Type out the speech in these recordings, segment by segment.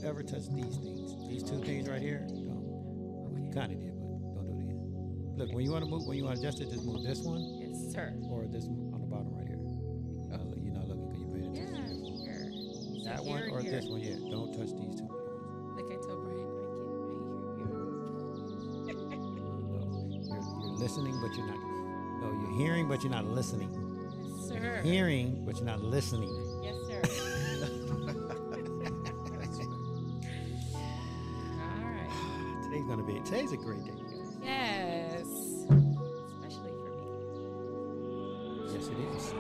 don't ever touch these things. These two things right here. Don't. Well, you kind of did, but don't do it again. Look, when you want to move, when you want to adjust it, just move this one. Yes, sir. Or this on the bottom right here. You're not looking because you're paying attention. Yeah, here. That So one here, or here. this one, yeah. Don't touch these two. Like I told Brian, I can't hear you. No, you're listening, but you're not. No, you're hearing, but you're not listening. Yes, sir. You're hearing, but you're not listening. Yes, sir. All right. Today's a great day, you guys. Yes. Especially for me. Yes, it is.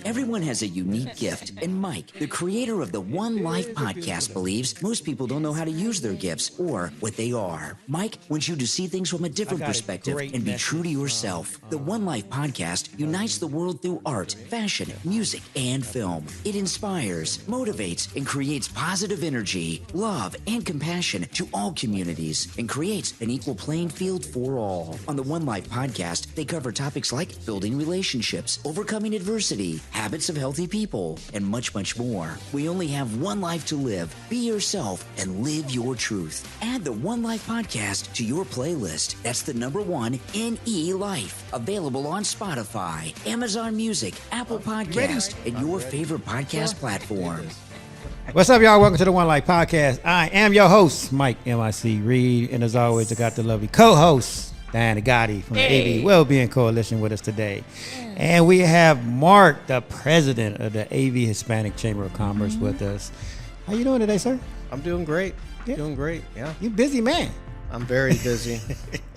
Everyone has a unique gift, and Mike, the creator of the One Life podcast, believes most people don't know how to use their gifts or what they are. Mike wants you to see things from a different perspective and be true to yourself. The One Life podcast unites the world through art, fashion, music, and film. It inspires, motivates, and creates positive energy, love, and compassion to all communities and creates an equal playing field for all. On the One Life podcast, they cover topics like building relationships, overcoming adversity, habits of healthy people, and much, much more. We only have one life to live. Be yourself and live your truth. Add the One Life podcast to your playlist. That's the number 1NELife. Available on Spotify, Amazon Music, Apple Podcasts, and your favorite podcast platform. What's up, y'all? Welcome to the One Life Podcast. I am your host, Mike M.I.C. Reed, and as always, I got the lovely co-host, Diana Gotti from the AV Wellbeing Coalition with us today. And we have Mark, the president of the AV Hispanic Chamber of Commerce with us. How you doing today, sir? I'm doing great. Yeah. Doing great, yeah. You busy man. I'm very busy.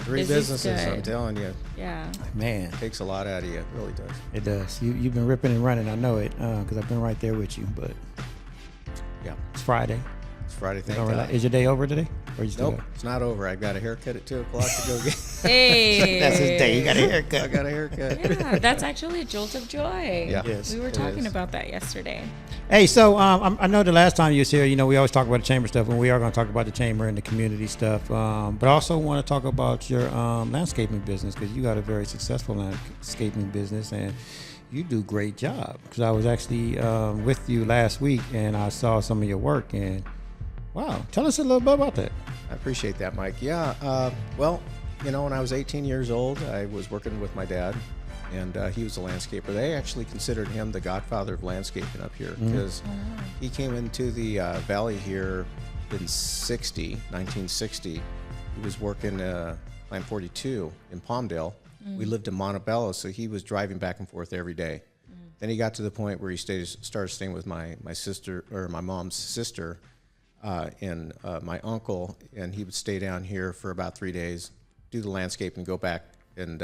Three Busy's businesses, I'm good. telling you. Yeah. Man, Takes a lot out of you. It really does. it does. You've been ripping and running. I know it because I've been right there with you. But Yeah. it's Friday. It's Friday, thank Don't God. relax. Is your day over today? Or you still Nope, it's not over. I got a haircut at 2 o'clock to go get. Hey. That's his day. You got a I haircut. got a haircut. Yeah, that's actually a jolt of joy. Yeah. Yes, We were it talking is. about that yesterday. Hey, so I know the last time you was here, we always talk about the chamber stuff, and we are going to talk about the chamber and the community stuff. But I also want to talk about your landscaping business because you got a very successful landscaping business, and you do a great job. Because I was actually with you last week, and I saw some of your work, and wow, tell us a little bit about that. I appreciate that, Mike. Yeah, well, when I was 18 years old, I was working with my dad, and he was a landscaper. They actually considered him the godfather of landscaping up here because he came into the valley here in 1960. He was working Line 42 in Palmdale. We lived in Montebello, so he was driving back and forth every day. Then he got to the point where he started staying with my sister, or my mom's sister, and my uncle, and he would stay down here for about 3 days, do the landscape and go back, and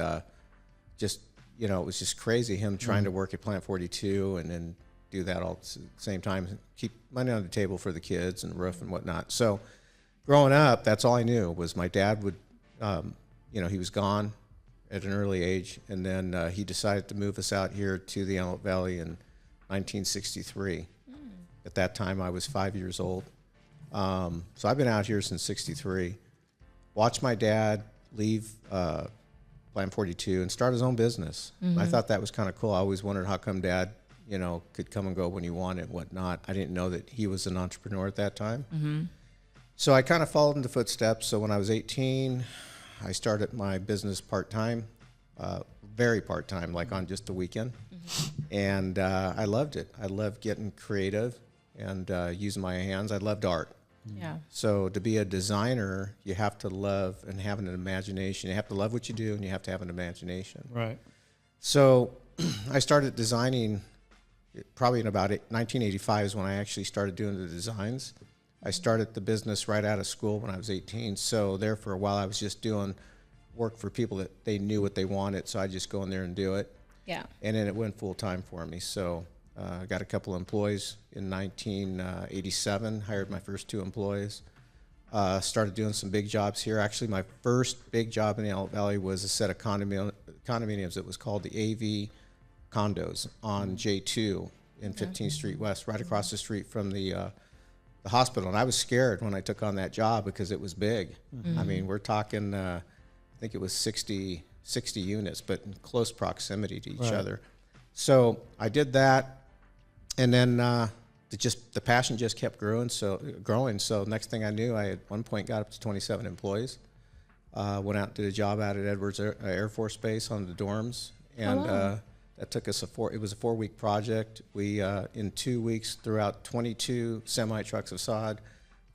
just, it was just crazy, him trying to work at Plant 42 and then do that all at the same time, keep money on the table for the kids and roof and whatnot. So growing up, that's all I knew was my dad would, he was gone at an early age, and then he decided to move us out here to the Antelope Valley in 1963. At that time, I was 5 years old. So I've been out here since 63. Watched my dad leave Plant 42 and start his own business. I thought that was kind of cool. I always wondered how come Dad, could come and go when he wanted and whatnot. I didn't know that he was an entrepreneur at that time. So I kind of followed in the footsteps. So when I was 18, I started my business part-time, very part-time, like on just a weekend. And I loved it. I loved getting creative and using my hands. I loved art. Yeah. So to be a designer, you have to love and have an imagination. You have to love what you do, and you have to have an imagination. Right. So I started designing probably in about 1985 is when I actually started doing the designs. I started the business right out of school when I was 18. So there for a while, I was just doing work for people that they knew what they wanted. So I just go in there and do it. Yeah. And then it went full time for me. So I got a couple of employees in 1987, hired my first 2 employees. Started doing some big jobs here. Actually, my first big job in the Antelope Valley was a set of condominiums. It was called the AV condos on J2 in 15th Street West, right across the street from the hospital. And I was scared when I took on that job because it was big. I mean, we're talking, I think it was 60 units, but in close proximity to each other. So I did that. And then the passion just kept growing. So next thing I knew, I at one point got up to 27 employees. Went out and did a job out at Edwards Air Force Base on the dorms, and that took us it was a 4-week project. We in 2 weeks threw out 22 semi trucks of sod,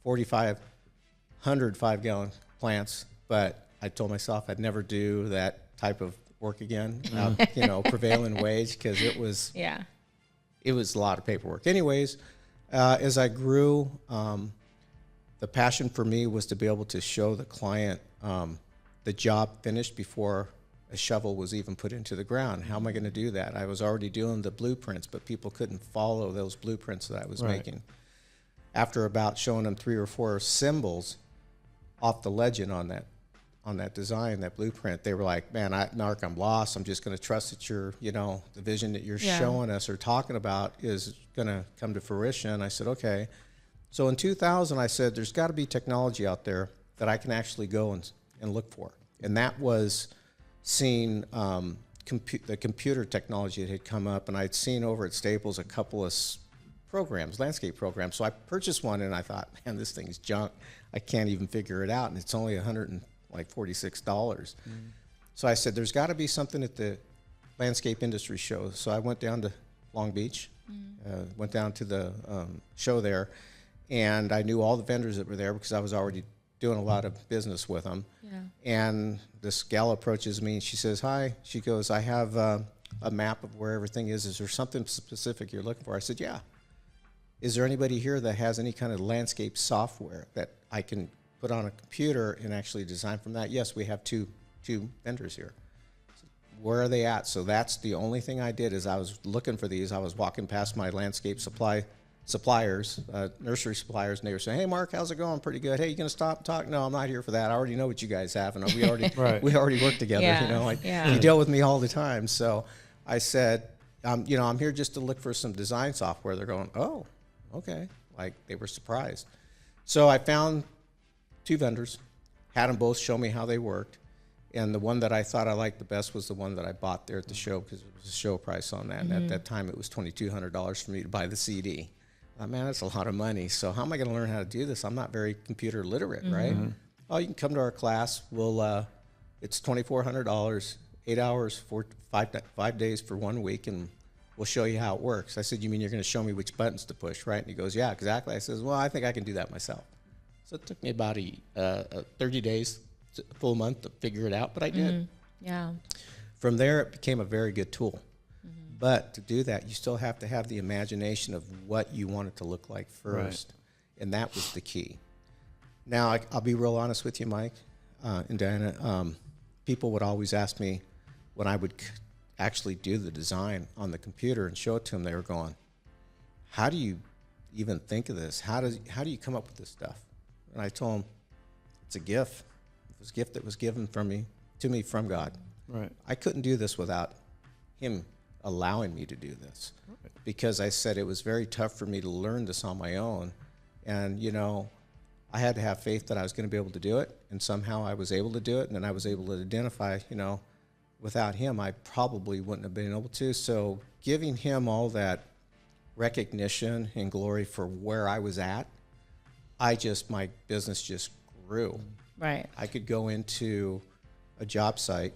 4,500 5-gallon plants. But I told myself I'd never do that type of work again, prevailing wage, because it was a lot of paperwork. Anyways, as I grew, the passion for me was to be able to show the client the job finished before a shovel was even put into the ground. How am I going to do that? I was already doing the blueprints, but people couldn't follow those blueprints that I was making. After about showing them 3 or 4 symbols off the legend on that design, that blueprint, they were like, man, Mark, I'm lost. I'm just going to trust that the vision that you're showing us or talking about is going to come to fruition. I said, okay. So in 2000, I said, there's got to be technology out there that I can actually go and look for. And that was seeing the computer technology that had come up, and I'd seen over at Staples a couple of programs, landscape programs. So I purchased one, and I thought, man, this thing's junk. I can't even figure it out, and it's only $146. So I said, there's got to be something at the landscape industry show. So I went down to Long Beach, went down to the show there, and I knew all the vendors that were there because I was already doing a lot of business with them. And this gal approaches me and she says, hi. She goes, I have a map of where everything is. Is there something specific you're looking for? I said, yeah. Is there anybody here that has any kind of landscape software that I can put on a computer and actually design from that? Yes, we have two vendors here. Where are they at? So that's the only thing I did is I was looking for these. I was walking past my landscape suppliers, nursery suppliers, and they were saying, hey, Mark, how's it going? Pretty good. Hey, you going to stop and talk? No, I'm not here for that. I already know what you guys have, and we already we already work together. You deal with me all the time. So I said, I'm here just to look for some design software. They're going, oh, okay. Like, they were surprised. So I found 2 vendors, had them both show me how they worked. And the one that I thought I liked the best was the one that I bought there at the show because it was a show price on that. And at that time, it was $2,200 for me to buy the CD. Man, that's a lot of money. So how am I going to learn how to do this? I'm not very computer literate, right? Oh, you can come to our class. It's $2,400, 8 hours, 5 days for 1 week, and we'll show you how it works. I said, you mean you're going to show me which buttons to push, right? And he goes, yeah, exactly. I says, well, I think I can do that myself. So it took me about 30 days, a full month to figure it out, but I did. Yeah. From there, it became a very good tool. But to do that, you still have to have the imagination of what you want it to look like first. And that was the key. Now, I'll be real honest with you, Mike and Diana. People would always ask me when I would actually do the design on the computer and show it to them, they were going, how do you even think of this? How do you come up with this stuff? And I told them, it's a gift. It was a gift that was given to me from God. Right. I couldn't do this without Him allowing me to do this, because I said it was very tough for me to learn this on my own. And, I had to have faith that I was going to be able to do it, and somehow I was able to do it, and then I was able to identify, without Him, I probably wouldn't have been able to. So giving Him all that recognition and glory for where I was at, my business just grew. Right. I could go into a job site,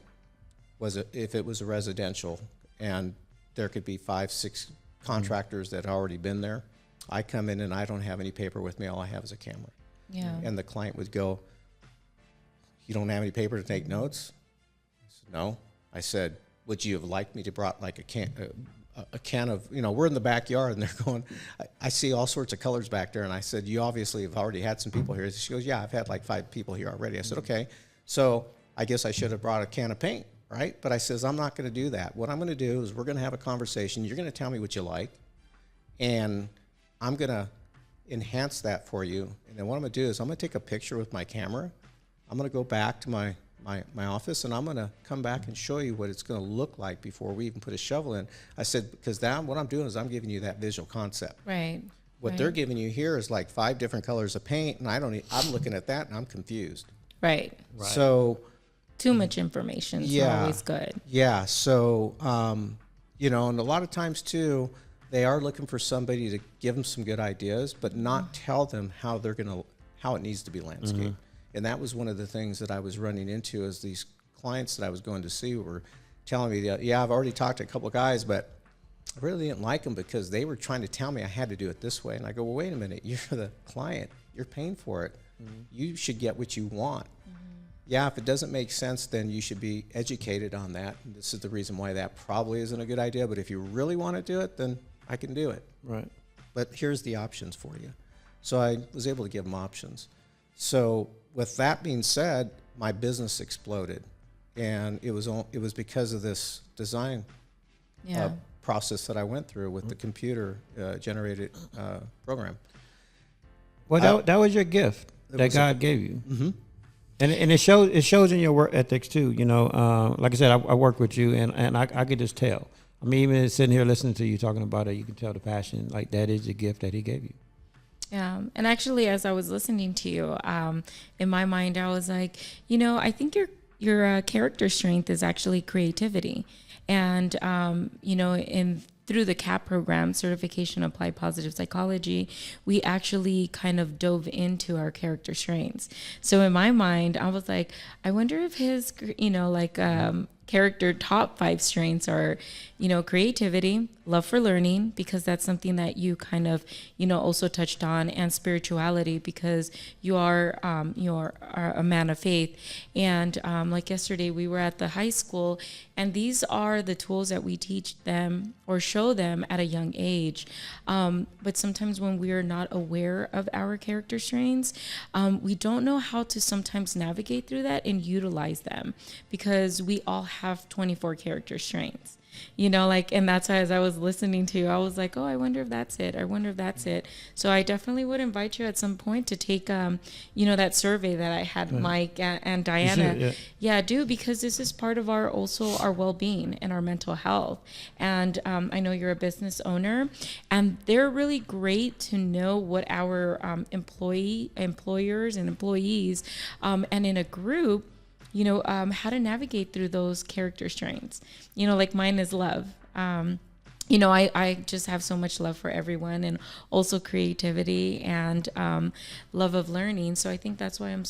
if it was a residential, and there could be 5, 6 contractors that had already been there. I come in and I don't have any paper with me. All I have is a camera. Yeah. And the client would go, you don't have any paper to take notes? I said, no. I said, would you have liked me to brought like a can of, we're in the backyard, and they're going, I see all sorts of colors back there. And I said, you obviously have already had some people here. She goes, yeah, I've had like 5 people here already. I said, okay. So I guess I should have brought a can of paint. Right? But I says, I'm not going to do that. What I'm going to do is we're going to have a conversation. You're going to tell me what you like, and I'm going to enhance that for you. And then what I'm going to do is I'm going to take a picture with my camera. I'm going to go back to my office, and I'm going to come back and show you what it's going to look like before we even put a shovel in. I said, because what I'm doing is I'm giving you that visual concept. Right. What they're giving you here is like 5 different colors of paint, and I'm looking at that, and I'm confused. Right. So too much information is always good. Yeah. So, and a lot of times too, they are looking for somebody to give them some good ideas, but not tell them how it needs to be landscaped. And that was one of the things that I was running into, as these clients that I was going to see were telling me that, yeah, I've already talked to a couple of guys, but I really didn't like them because they were trying to tell me I had to do it this way. And I go, well, wait a minute, you're the client, you're paying for it. You should get what you want. Yeah, if it doesn't make sense, then you should be educated on that. And this is the reason why that probably isn't a good idea. But if you really want to do it, then I can do it. Right. But here's the options for you. So I was able to give them options. So with that being said, my business exploded. And it was because of this design process that I went through with the computer generated program. Well, that was your gift that God gave you. And it shows in your work ethics too. You know, like I said, I work with you, and I could just tell. I mean, even sitting here listening to you talking about it, you can tell the passion. Like, that is the gift that He gave you. Yeah. And actually, as I was listening to you, in my mind, I was like, you know, I think your character strength is actually creativity. And, you know, through the CAP program, Certification Applied Positive Psychology, we actually kind of dove into our character strengths. So in my mind, I was like, I wonder if his, you know, like character top 5 strengths are, you know, creativity, love for learning, because that's something that you kind of, you know, also touched on, and spirituality, because you are a man of faith. And like yesterday, we were at the high school, and these are the tools that we teach them or show them at a young age. But sometimes when we are not aware of our character strengths, we don't know how to sometimes navigate through that and utilize them, because we all have 24 character strengths. You know, like, and that's why, as I was listening to you, I was like, oh, I wonder if that's it. I wonder if that's it. So I definitely would invite you at some point to take, you know, that survey that I had Mike and Diana. Yeah, do, because this is part of our well-being and our mental health. And I know you're a business owner, and they're really great to know what our employers and employees, and in a group, you know, how to navigate through those character strengths. You know, like mine is love. You know, I just have so much love for everyone, and also creativity and love of learning. So I think that's why I'm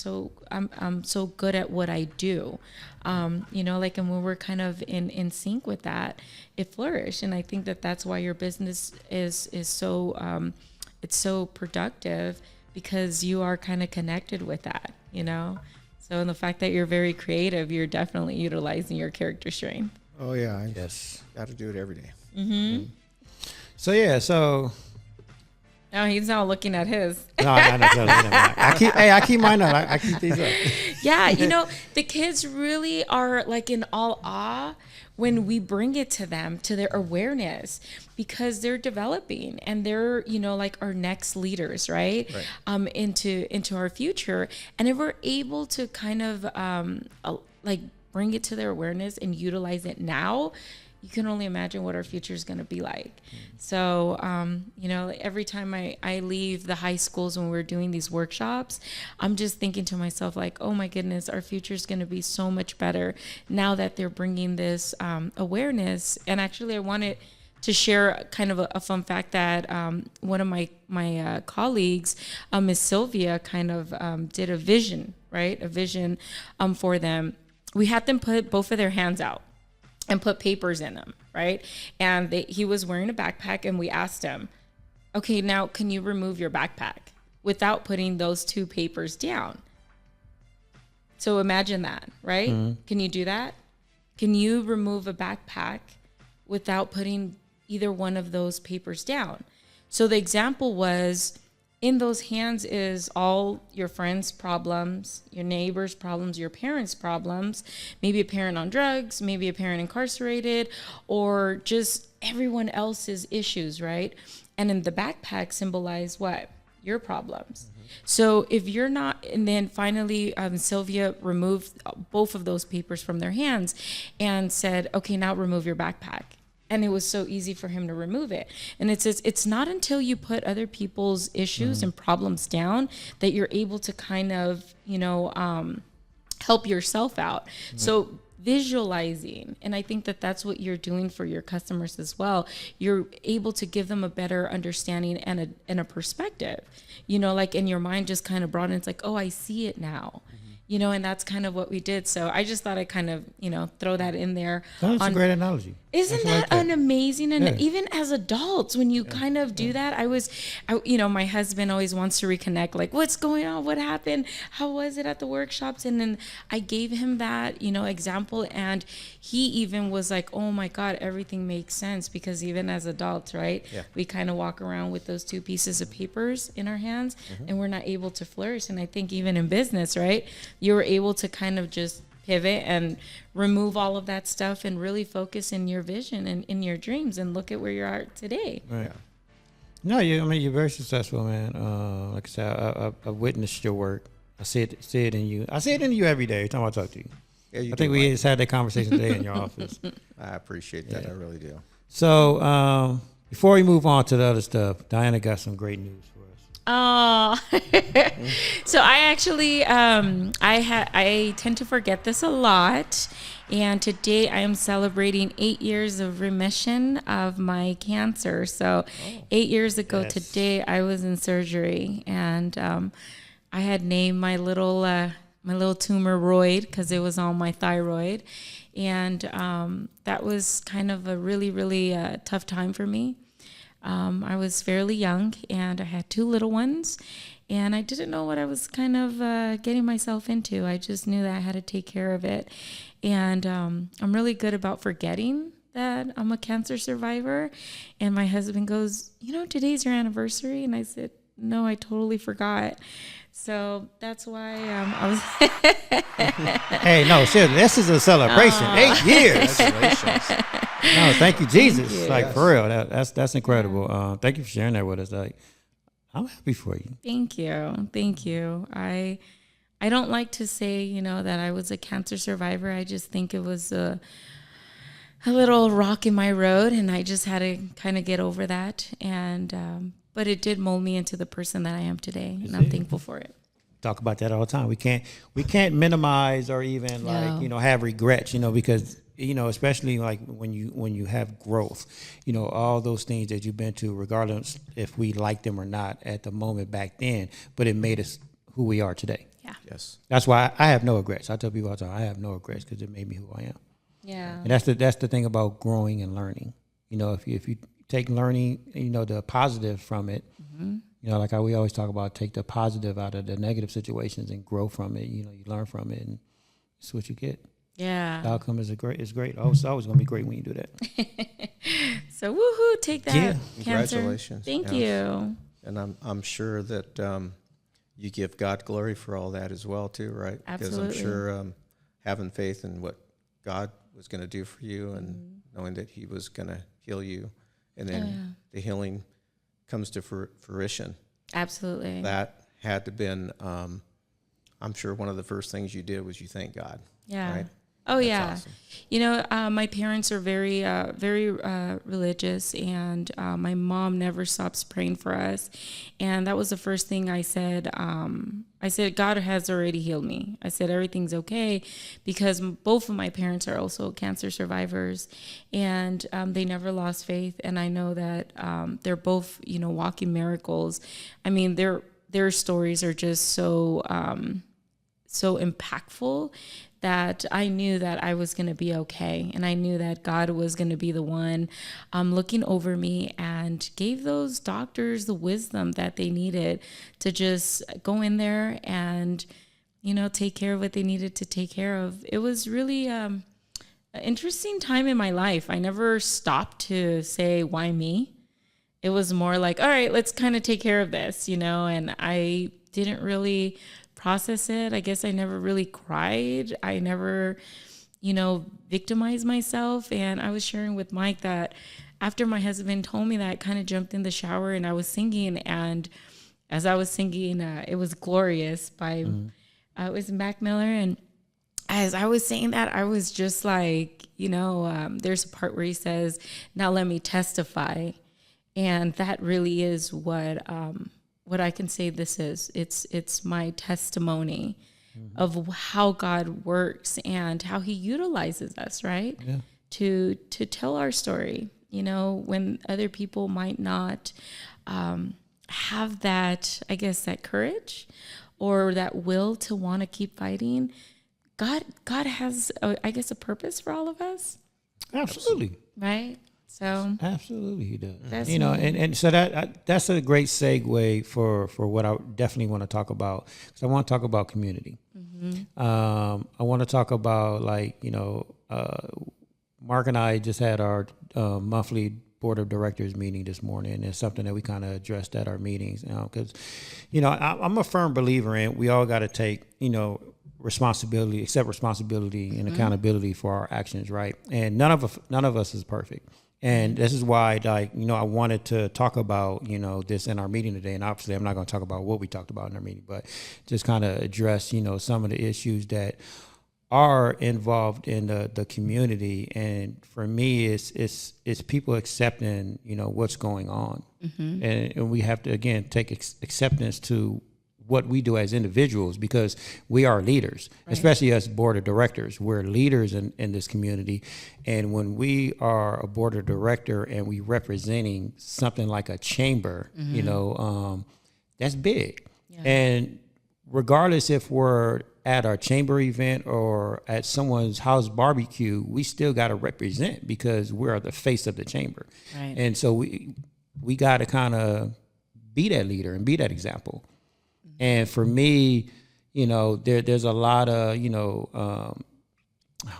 so good at what I do. You know, like, and when we're kind of in sync with that, it flourished. And I think that's why your business is so it's so productive, because you are kind of connected with that, you know. So in the fact that you're very creative, you're definitely utilizing your character strength. Oh yeah, Yes. got to do it every day. So yeah, so No, he's now looking at his. no, I keep mine up. I keep these up. Yeah, you know, the kids really are like in all awe when we bring it to them, to their awareness, because they're developing, and they're, you know, like our next leaders, right? Into our future. And if we're able to kind of like bring it to their awareness and utilize it now, you can only imagine what our future is going to be like. So, you know, every time I leave the high schools when we're doing these workshops, I'm just thinking to myself, like, oh my goodness, our future is going to be so much better now that they're bringing this awareness. And actually, I wanted to share kind of a fun fact that one of my colleagues, Miss Sylvia, kind of did a vision, right? A vision for them. We had them put both of their hands out and put papers in them, right? And he was wearing a backpack, and we asked him, okay, now can you remove your backpack without putting those 2 papers down? So imagine that, right? Can you do that? Can you remove a backpack without putting either one of those papers down? So the example was, in those hands is all your friends' problems, your neighbors' problems, your parents' problems, maybe a parent on drugs, maybe a parent incarcerated, or just everyone else's issues, right? And in the backpack symbolize what? Your problems. So if you're not, and then finally Sylvia removed both of those papers from their hands and said, okay, now remove your backpack. And it was so easy for him to remove it. And it's not until you put other people's issues and problems down that you're able to kind of, you know, help yourself out. So visualizing. And I think that that's what you're doing for your customers as well. You're able to give them a better understanding and a perspective, you know, like in your mind just kind of broaden. It's like, oh, I see it now. You know, and that's kind of what we did. So I just thought I'd kind of, you know, throw that in there. That's a great analogy. Isn't that an amazing? And even as adults, when you kind of do that, you know, my husband always wants to reconnect, like, what's going on? What happened? How was it at the workshops? And then I gave him that, you know, example. And he even was like, oh my God, everything makes sense. Because even as adults, right, we kind of walk around with those two pieces of papers in our hands and we're not able to flourish. And I think even in business, right, you were able to kind of just pivot and remove all of that stuff and really focus in your vision and in your dreams and look at where you are today. Right. No, you're very successful, man. Like I said, I witnessed your work. I see it in you. I see it in you every day. Every time I talk to you. Yeah, I think we just had that conversation today in your office. I appreciate that. I really do. So before we move on to the other stuff, Diana got some great news for us. Oh, so I actually, I tend to forget this a lot. And today I am celebrating 8 years of remission of my cancer. So 8 years ago today, I was in surgery and I had named my little tumor Royd because it was on my thyroid. And that was kind of a really, really tough time for me. I was fairly young and I had 2 little ones and I didn't know what I was kind of getting myself into. I just knew that I had to take care of it. And I'm really good about forgetting that I'm a cancer survivor. And my husband goes, you know, today's your anniversary. And I said, no, I totally forgot. So that's why I was. Hey, no, seriously, this is a celebration. 8 years. Congratulations. No, thank you, Jesus. Thank you. Like for real, that's incredible. Thank you for sharing that with us. Like, I'm happy for you. Thank you. I don't like to say, you know, that I was a cancer survivor. I just think it was a little rock in my road, and I just had to kind of get over that. And but it did mold me into the person that I am today, and I'm thankful for it. Talk about that all the time. We can't minimize or even like, you know, have regrets, you know, because, you know, especially like when you have growth, you know, all those things that you've been to, regardless if we liked them or not at the moment back then, but it made us who we are today. Yeah. Yes. That's why I have no regrets. I tell people all the time, I have no regrets because it made me who I am. Yeah. And that's the thing about growing and learning. You know, if you take learning, you know, the positive from it, you know, like how we always talk about, take the positive out of the negative situations and grow from it. You know, you learn from it, and it's what you get. Yeah. The outcome is great. Oh, it's always going to be great when you do that. So woohoo! Take that. Yeah. Cancer. Congratulations. Thank Yes. you. And I'm sure that you give God glory for all that as well too, right? Absolutely. Because I'm sure having faith in what God was going to do for you and knowing that He was going to heal you, and then the healing comes to fruition. Absolutely. That had to been, I'm sure one of the first things you did was you thank God. Yeah. Right? Oh, That's yeah. awesome. You know, my parents are very, very religious, and my mom never stops praying for us. And that was the first thing I said. I said, God has already healed me. I said, everything's okay, because both of my parents are also cancer survivors, and they never lost faith. And I know that they're both, you know, walking miracles. I mean, their stories are just so impactful that I knew that I was going to be okay. And I knew that God was going to be the one looking over me and gave those doctors the wisdom that they needed to just go in there and, you know, take care of what they needed to take care of. It was really an interesting time in my life. I never stopped to say, why me? It was more like, all right, let's kind of take care of this, you know, and I didn't really process it. I guess I never really cried. I never, you know, victimized myself. And I was sharing with Mike that after my husband told me that, I kind of jumped in the shower and I was singing. And as I was singing, it was Glorious by, it was Mac Miller. And as I was saying that, I was just like, you know, there's a part where he says, now let me testify. And that really is what I can say this is. It's my testimony. of how God works and how he utilizes us, right? Yeah. To tell our story, you know, when other people might not have that, I guess, that courage or that will to want to keep fighting. God has, I guess, a purpose for all of us. Absolutely. Right? So Absolutely, he does. That's You know, me. and so that's a great segue for what I definitely want to talk about, because I want to talk about community. I want to talk about, like, you know, Mark and I just had our monthly board of directors meeting this morning, and it's something that we kind of addressed at our meetings. Because, you know, I'm a firm believer in we all got to take, you know, responsibility, accept responsibility and accountability for our actions, right? And none of us is perfect. And this is why, like, you know, I wanted to talk about, you know, this in our meeting today. And obviously I'm not going to talk about what we talked about in our meeting, but just kind of address, you know, some of the issues that are involved in the community. And for me, it's people accepting, you know, what's going on. And we have to, again, take acceptance to what we do as individuals, because we are leaders, especially as board of directors. We're leaders in this community. And when we are a board of director and we representing something like a chamber, you know, that's big. Yeah. And regardless if we're at our chamber event or at someone's house barbecue, we still got to represent, because we're the face of the chamber. Right. And so we got to kind of be that leader and be that example. And for me, you know, there's a lot of, you know, I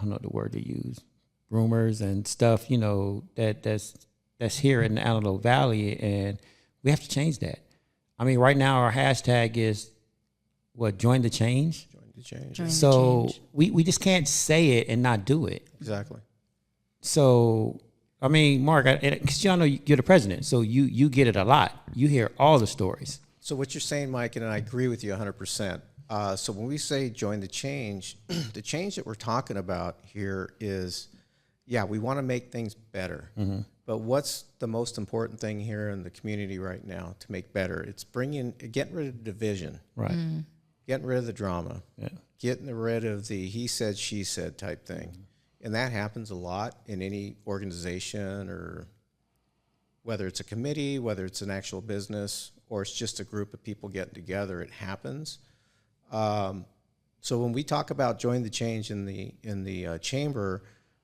don't know the word to use, rumors and stuff, you know, that's here in the Antelope Valley, and we have to change that. I mean, right now our hashtag is what? Join the change. Join the change. Join the So change. we just can't say it and not do it. Exactly. So, I mean, Mark, because y'all know you're the president, so you get it a lot. You hear all the stories. So what you're saying, Mike, and I agree with you 100%. So when we say join the change, the change that we're talking about here is, yeah, we want to make things better. But what's the most important thing here in the community right now to make better? It's getting rid of the division. Right. Getting rid of the drama. Yeah. Getting rid of the he said, she said type thing. And that happens a lot in any organization, or whether it's a committee, whether it's an actual business, or it's just a group of people getting together. It happens. So when we talk about join the change in the chamber,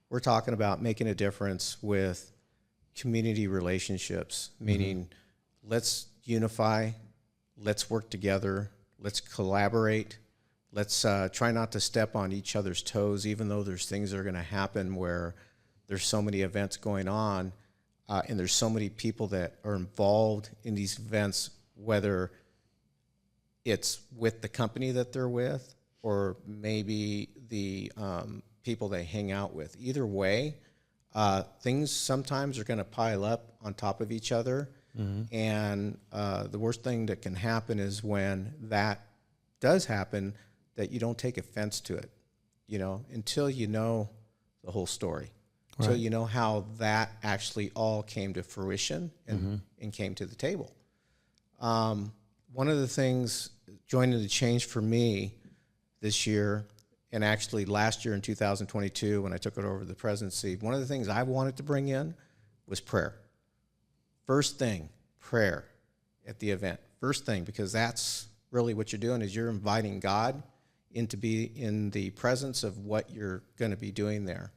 we're talking about making a difference with community relationships, meaning let's unify, let's work together, let's collaborate, let's try not to step on each other's toes, even though there's things that are going to happen where there's so many events going on. And there's so many people that are involved in these events, whether it's with the company that they're with or maybe the people they hang out with. Either way, things sometimes are going to pile up on top of each other. And the worst thing that can happen is when that does happen, that you don't take offense to it, you know, until you know the whole story. Right. So you know how that actually all came to fruition and came to the table. One of the things joining the change for me this year, and actually last year in 2022 when I took it over the presidency, one of the things I wanted to bring in was prayer. First thing, prayer at the event. First thing, because that's really what you're doing, is you're inviting God in to be in the presence of what you're going to be doing there.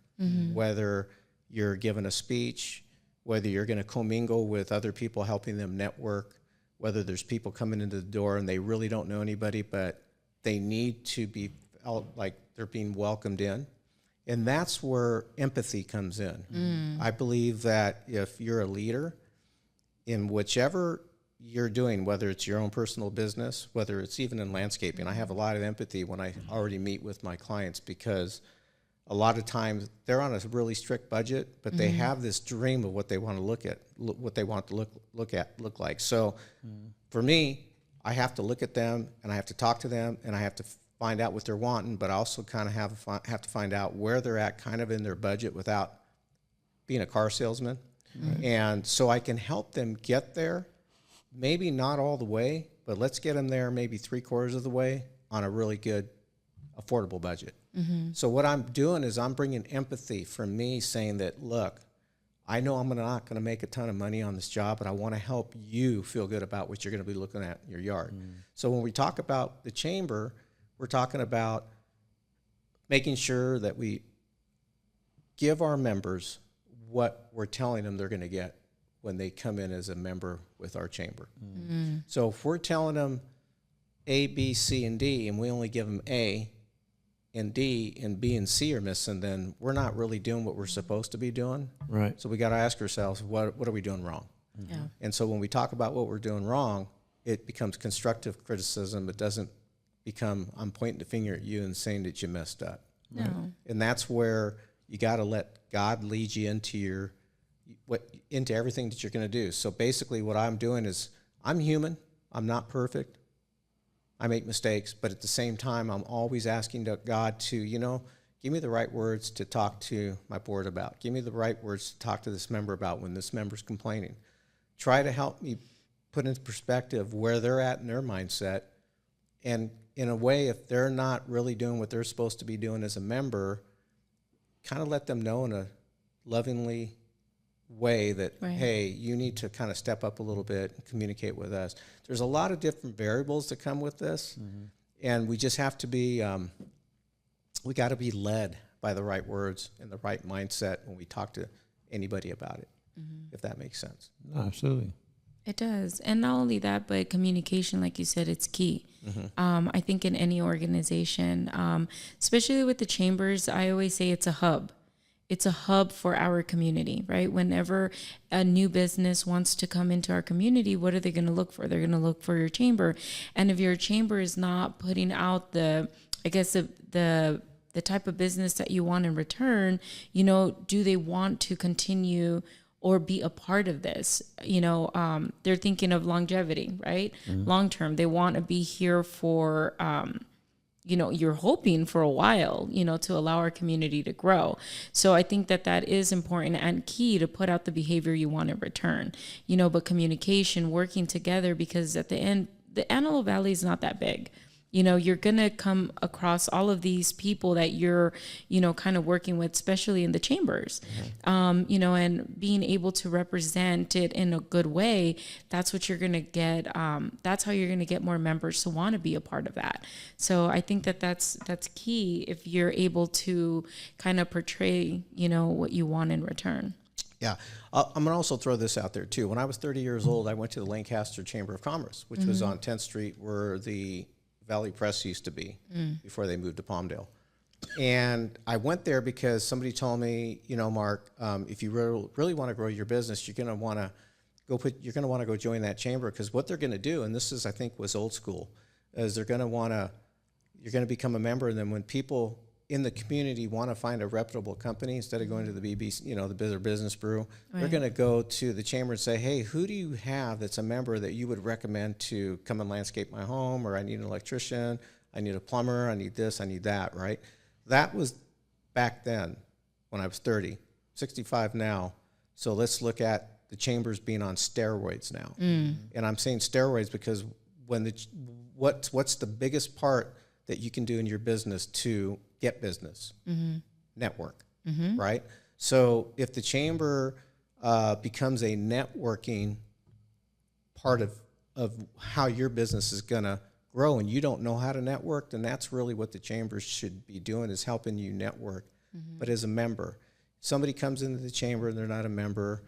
Whether you're giving a speech, whether you're going to commingle with other people, helping them network, whether there's people coming into the door and they really don't know anybody, but they need to be felt like they're being welcomed in. And that's where empathy comes in. I believe that if you're a leader in whichever you're doing, whether it's your own personal business, whether it's even in landscaping, I have a lot of empathy when I already meet with my clients, because a lot of times they're on a really strict budget, but they have this dream of what they want to look like. So for me, I have to look at them and I have to talk to them and I have to find out what they're wanting, but I also kind of have to find out where they're at kind of in their budget without being a car salesman. And so I can help them get there, maybe not all the way, but let's get them there maybe 3/4 of the way on a really good affordable budget. So what I'm doing is I'm bringing empathy from me, saying that, look, I know I'm not going to make a ton of money on this job, but I want to help you feel good about what you're going to be looking at in your yard. So when we talk about the chamber, we're talking about making sure that we give our members what we're telling them they're going to get when they come in as a member with our chamber. So if we're telling them A, B, C, and D, and we only give them A, and D and B and C are missing, then we're not really doing what we're supposed to be doing. Right. So we got to ask ourselves, what are we doing wrong? Yeah. And so when we talk about what we're doing wrong, it becomes constructive criticism. It doesn't become, I'm pointing the finger at you and saying that you messed up. No. And that's where you got to let God lead you into into everything that you're going to do. So basically what I'm doing is, I'm human. I'm not perfect. I make mistakes, but at the same time, I'm always asking God to, give me the right words to talk to my board about. Give me the right words to talk to this member about when this member's complaining. Try to help me put into perspective where they're at in their mindset. And in a way, if they're not really doing what they're supposed to be doing as a member, kind of let them know in a lovingly way that, Right. hey, you need to kind of step up a little bit and communicate with us. There's a lot of different variables that come with this, and we just have to be, we got to be led by the right words and the right mindset when we talk to anybody about it, if that makes sense. No, absolutely. It does. And not only that, but communication, like you said, it's key. I think in any organization, especially with the chambers, I always say it's a hub. It's a hub for our community, right? Whenever a new business wants to come into our community, what are they going to look for? They're going to look for your chamber. And if your chamber is not putting out the type of business that you want in return, do they want to continue or be a part of this? They're thinking of longevity, right? Long term, they want to be here for, you're hoping for a while, to allow our community to grow. So I think that is important and key to put out the behavior you want in return, but communication, working together, because at the end, the Antelope Valley is not that big. You're going to come across all of these people that you're, kind of working with, especially in the chambers, and being able to represent it in a good way. That's what you're going to get. That's how you're going to get more members to want to be a part of that. So I think that's key if you're able to kind of portray, what you want in return. Yeah. I'm going to also throw this out there, too. When I was 30 years old, I went to the Lancaster Chamber of Commerce, which was on 10th Street where the Valley Press used to be before they moved to Palmdale. And I went there because somebody told me, Mark, if you really want to grow your business, you're going to want to go join that chamber, because what they're going to do, and this is, I think, was old school, is you're going to become a member, and then when people in the community want to find a reputable company, instead of going to the BBC, the Better Business Bureau, they're going to go to the chamber and say, hey, who do you have that's a member that you would recommend to come and landscape my home? Or I need an electrician, I need a plumber, I need this, I need that, right? That was back then when I was 30, 65 now. So let's look at the chambers being on steroids now. And I'm saying steroids because what's the biggest part that you can do in your business to get business? Network, right? So if the chamber becomes a networking part of how your business is going to grow, and you don't know how to network, then that's really what the chambers should be doing, is helping you network. But as a member, somebody comes into the chamber and they're not a member,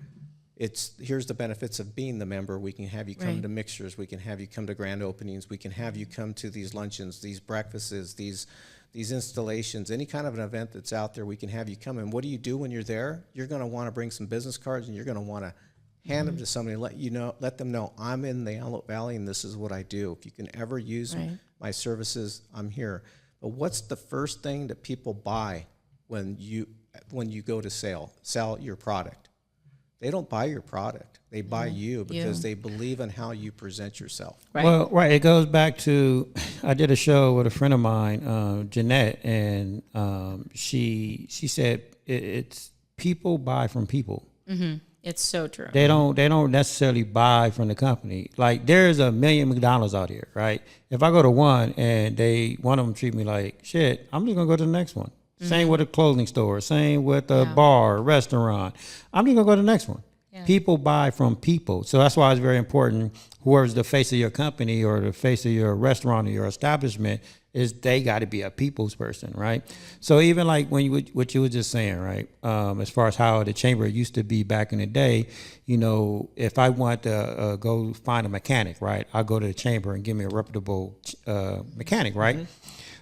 here's the benefits of being the member. We can have you come to mixers. We can have you come to grand openings. We can have you come to these luncheons, these breakfasts, these installations, any kind of an event that's out there. We can have you come. And what do you do when you're there? You're going to want to bring some business cards, and you're going to want to hand them to somebody, let them know I'm in the Antelope Valley and this is what I do. If you can ever use my services, I'm here. But what's the first thing that people buy when you go to sell your product? They don't buy your product. They buy you because they believe in how you present yourself. Right. Well, right. It goes back to, I did a show with a friend of mine, Jeanette, and she said it's people buy from people. It's so true. They don't necessarily buy from the company. Like there's a million McDonald's out here, right? If I go to one and one of them treat me like shit, I'm just gonna go to the next one. Same with a clothing store, same with a bar, restaurant. I'm just gonna go to the next one. Yeah. People buy from people. So that's why it's very important, whoever's the face of your company or the face of your restaurant or your establishment, is they got to be a people's person, right? So even like what you were just saying, right? As far as how the chamber used to be back in the day, you know, if I want to go find a mechanic, right, I'll go to the chamber and give me a reputable mechanic, right?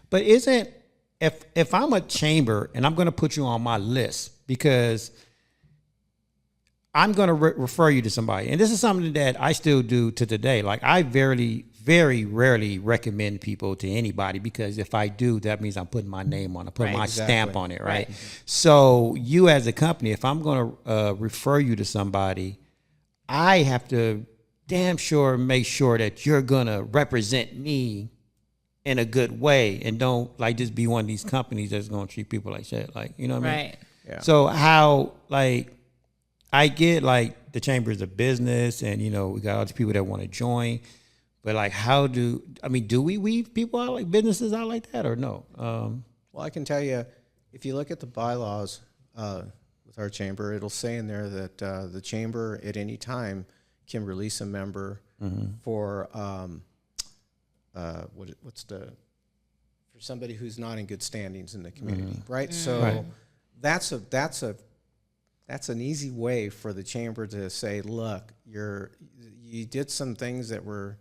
But if I'm a chamber and I'm going to put you on my list because I'm going to refer you to somebody. And this is something that I still do to today. Like I very rarely recommend people to anybody, because if I do, that means I'm putting my name on it, putting my stamp on it, right? So you as a company, if I'm going to refer you to somebody, I have to damn sure make sure that you're going to represent me in a good way and don't like just be one of these companies that's going to treat people like shit. Like, you know what I mean? Yeah. So how, like, I get like the chamber is a business and, you know, we got all these people that want to join, but like, do we weave people out, like businesses out like that, or no? Well, I can tell you, if you look at the bylaws with our chamber, it'll say in there that the chamber at any time can release a member for for somebody who's not in good standings in the community, right? So that's an easy way for the chamber to say, look, you did some things that were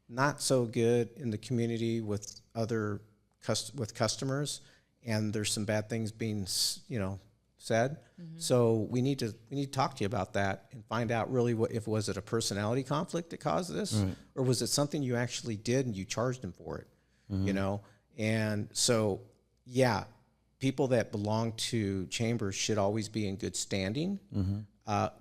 not so good in the community with with customers, and there's some bad things being, you know, said. So we need to talk to you about that and find out really was it a personality conflict that caused this, or was it something you actually did and you charged them for it, you know? And so, yeah, people that belong to chambers should always be in good standing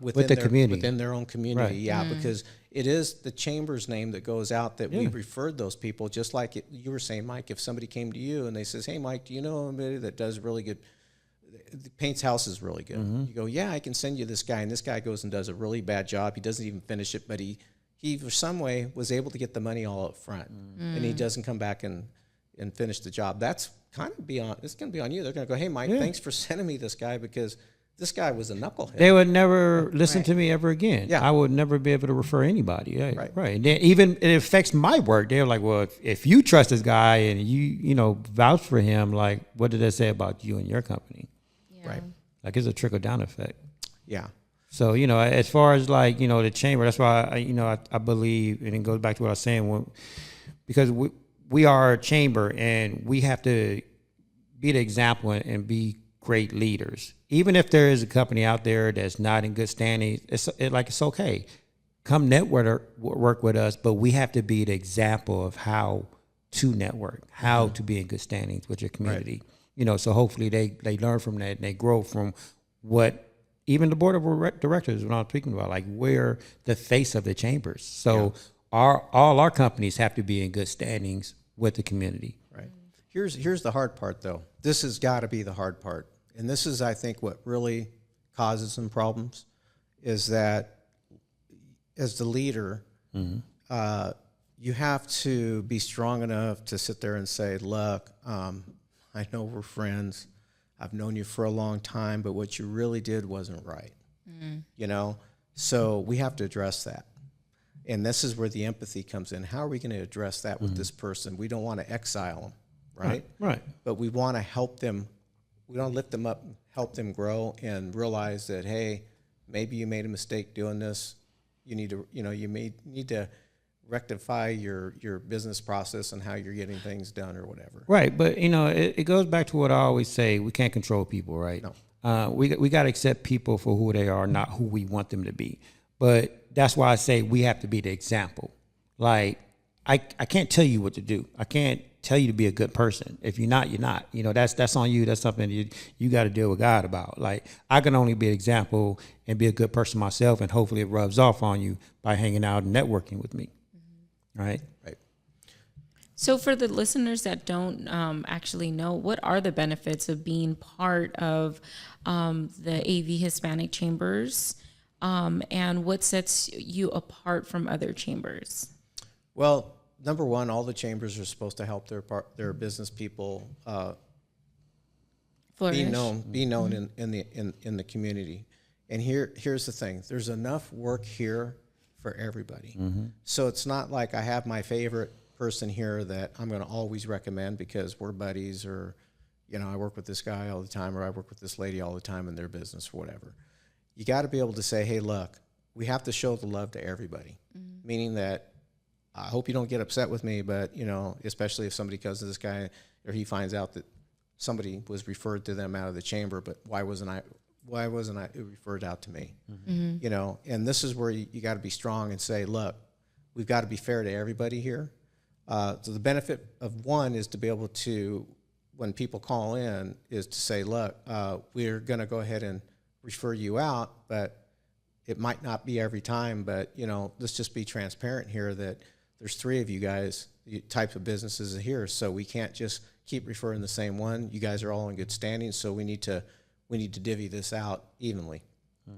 within the community, within their own community. Yeah, because it is the chamber's name that goes out that we referred those people. Just like you were saying, Mike, if somebody came to you and they says, "Hey, Mike, do you know anybody that does really good? Paints houses really good." You go, "Yeah, I can send you this guy," and this guy goes and does a really bad job. He doesn't even finish it, but he for some way was able to get the money all up front, and he doesn't come back and finish the job. That's kind of it's going to be on you. They're going to go, "Hey, Mike, thanks for sending me this guy, because this guy was a knucklehead." They would never listen to me ever again. Yeah. I would never be able to refer anybody. Right. And then even it affects my work. They're like, well, if you trust this guy and you know, vouch for him, like, what did that say about you and your company? Yeah. Right. Like, it's a trickle down effect. Yeah. So, you know, as far as like, you know, the chamber, that's why I believe, and it goes back to what I was saying, because we are a chamber and we have to be the example and be great leaders. Even if there is a company out there that's not in good standing, it's okay. Come work with us, but we have to be the example of how to network, how to be in good standings with your community. Right. You know, so hopefully they learn from that and they grow from what even the board of directors, what I'm speaking about, like we're the face of the chambers. So all our companies have to be in good standings with the community. Right. Here's the hard part, though. This has got to be the hard part. And this is, I think, what really causes some problems, is that as the leader, you have to be strong enough to sit there and say, look, I know we're friends. I've known you for a long time, but what you really did wasn't right. You know? So we have to address that. And this is where the empathy comes in. How are we going to address that with this person? We don't want to exile them, right? Right. But we want to help them. We want to lift them up, help them grow, and realize that, hey, maybe you made a mistake doing this. You need to, need to rectify your business process and how you're getting things done or whatever. Right. But, it goes back to what I always say. We can't control people, right? No. We got to accept people for who they are, not who we want them to be. But that's why I say we have to be the example. Like, I can't tell you what to do. I can't tell you to be a good person. If you're not, you're not. That's on you. That's something you got to deal with God about. Like, I can only be an example and be a good person myself, and hopefully it rubs off on you by hanging out and networking with me. Right? Right. So for the listeners that don't actually know, what are the benefits of being part of the AV Hispanic Chambers? and what sets you apart from other chambers? Well, number one, all the chambers are supposed to help their business people Flourish. be known in the community. And here's the thing: there's enough work here for everybody. So it's not like I have my favorite person here that I'm going to always recommend because we're buddies, or I work with this guy all the time, or I work with this lady all the time in their business, or whatever. You got to be able to say, hey, look, we have to show the love to everybody, meaning that I hope you don't get upset with me, but, especially if somebody comes to this guy or he finds out that somebody was referred to them out of the chamber, but why wasn't I referred out to me? And this is where you got to be strong and say, look, we've got to be fair to everybody here. So the benefit of one is to be able to, when people call in, is to say, look, we're going to go ahead and refer you out, but it might not be every time, but, let's just be transparent here that there's 3 of you guys, the types of businesses here, so we can't just keep referring the same one. You guys are all in good standing, so we need to divvy this out evenly,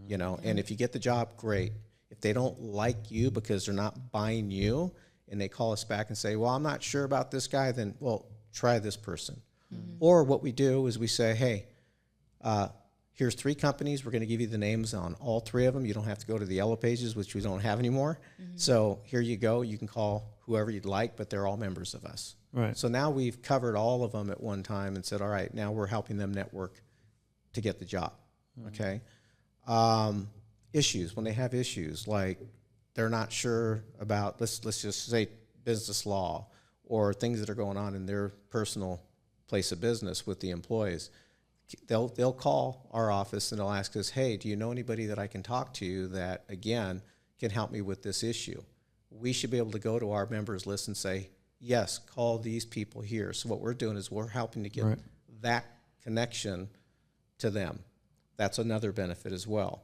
and if you get the job, great. If they don't like you because they're not buying you and they call us back and say, well, I'm not sure about this guy, then, well, try this person. Or what we do is we say, hey, here's 3 companies. We're going to give you the names on all 3 of them. You don't have to go to the Yellow Pages, which we don't have anymore. So here you go. You can call whoever you'd like, but they're all members of us. Right. So now we've covered all of them at one time and said, all right, now we're helping them network to get the job. Okay. Issues, when they have issues, like they're not sure about, let's just say business law or things that are going on in their personal place of business with the employees. They'll call our office and they'll ask us, hey, do you know anybody that I can talk to that, again, can help me with this issue? We should be able to go to our members list and say, yes, call these people here. So what we're doing is we're helping to get that connection to them. That's another benefit as well.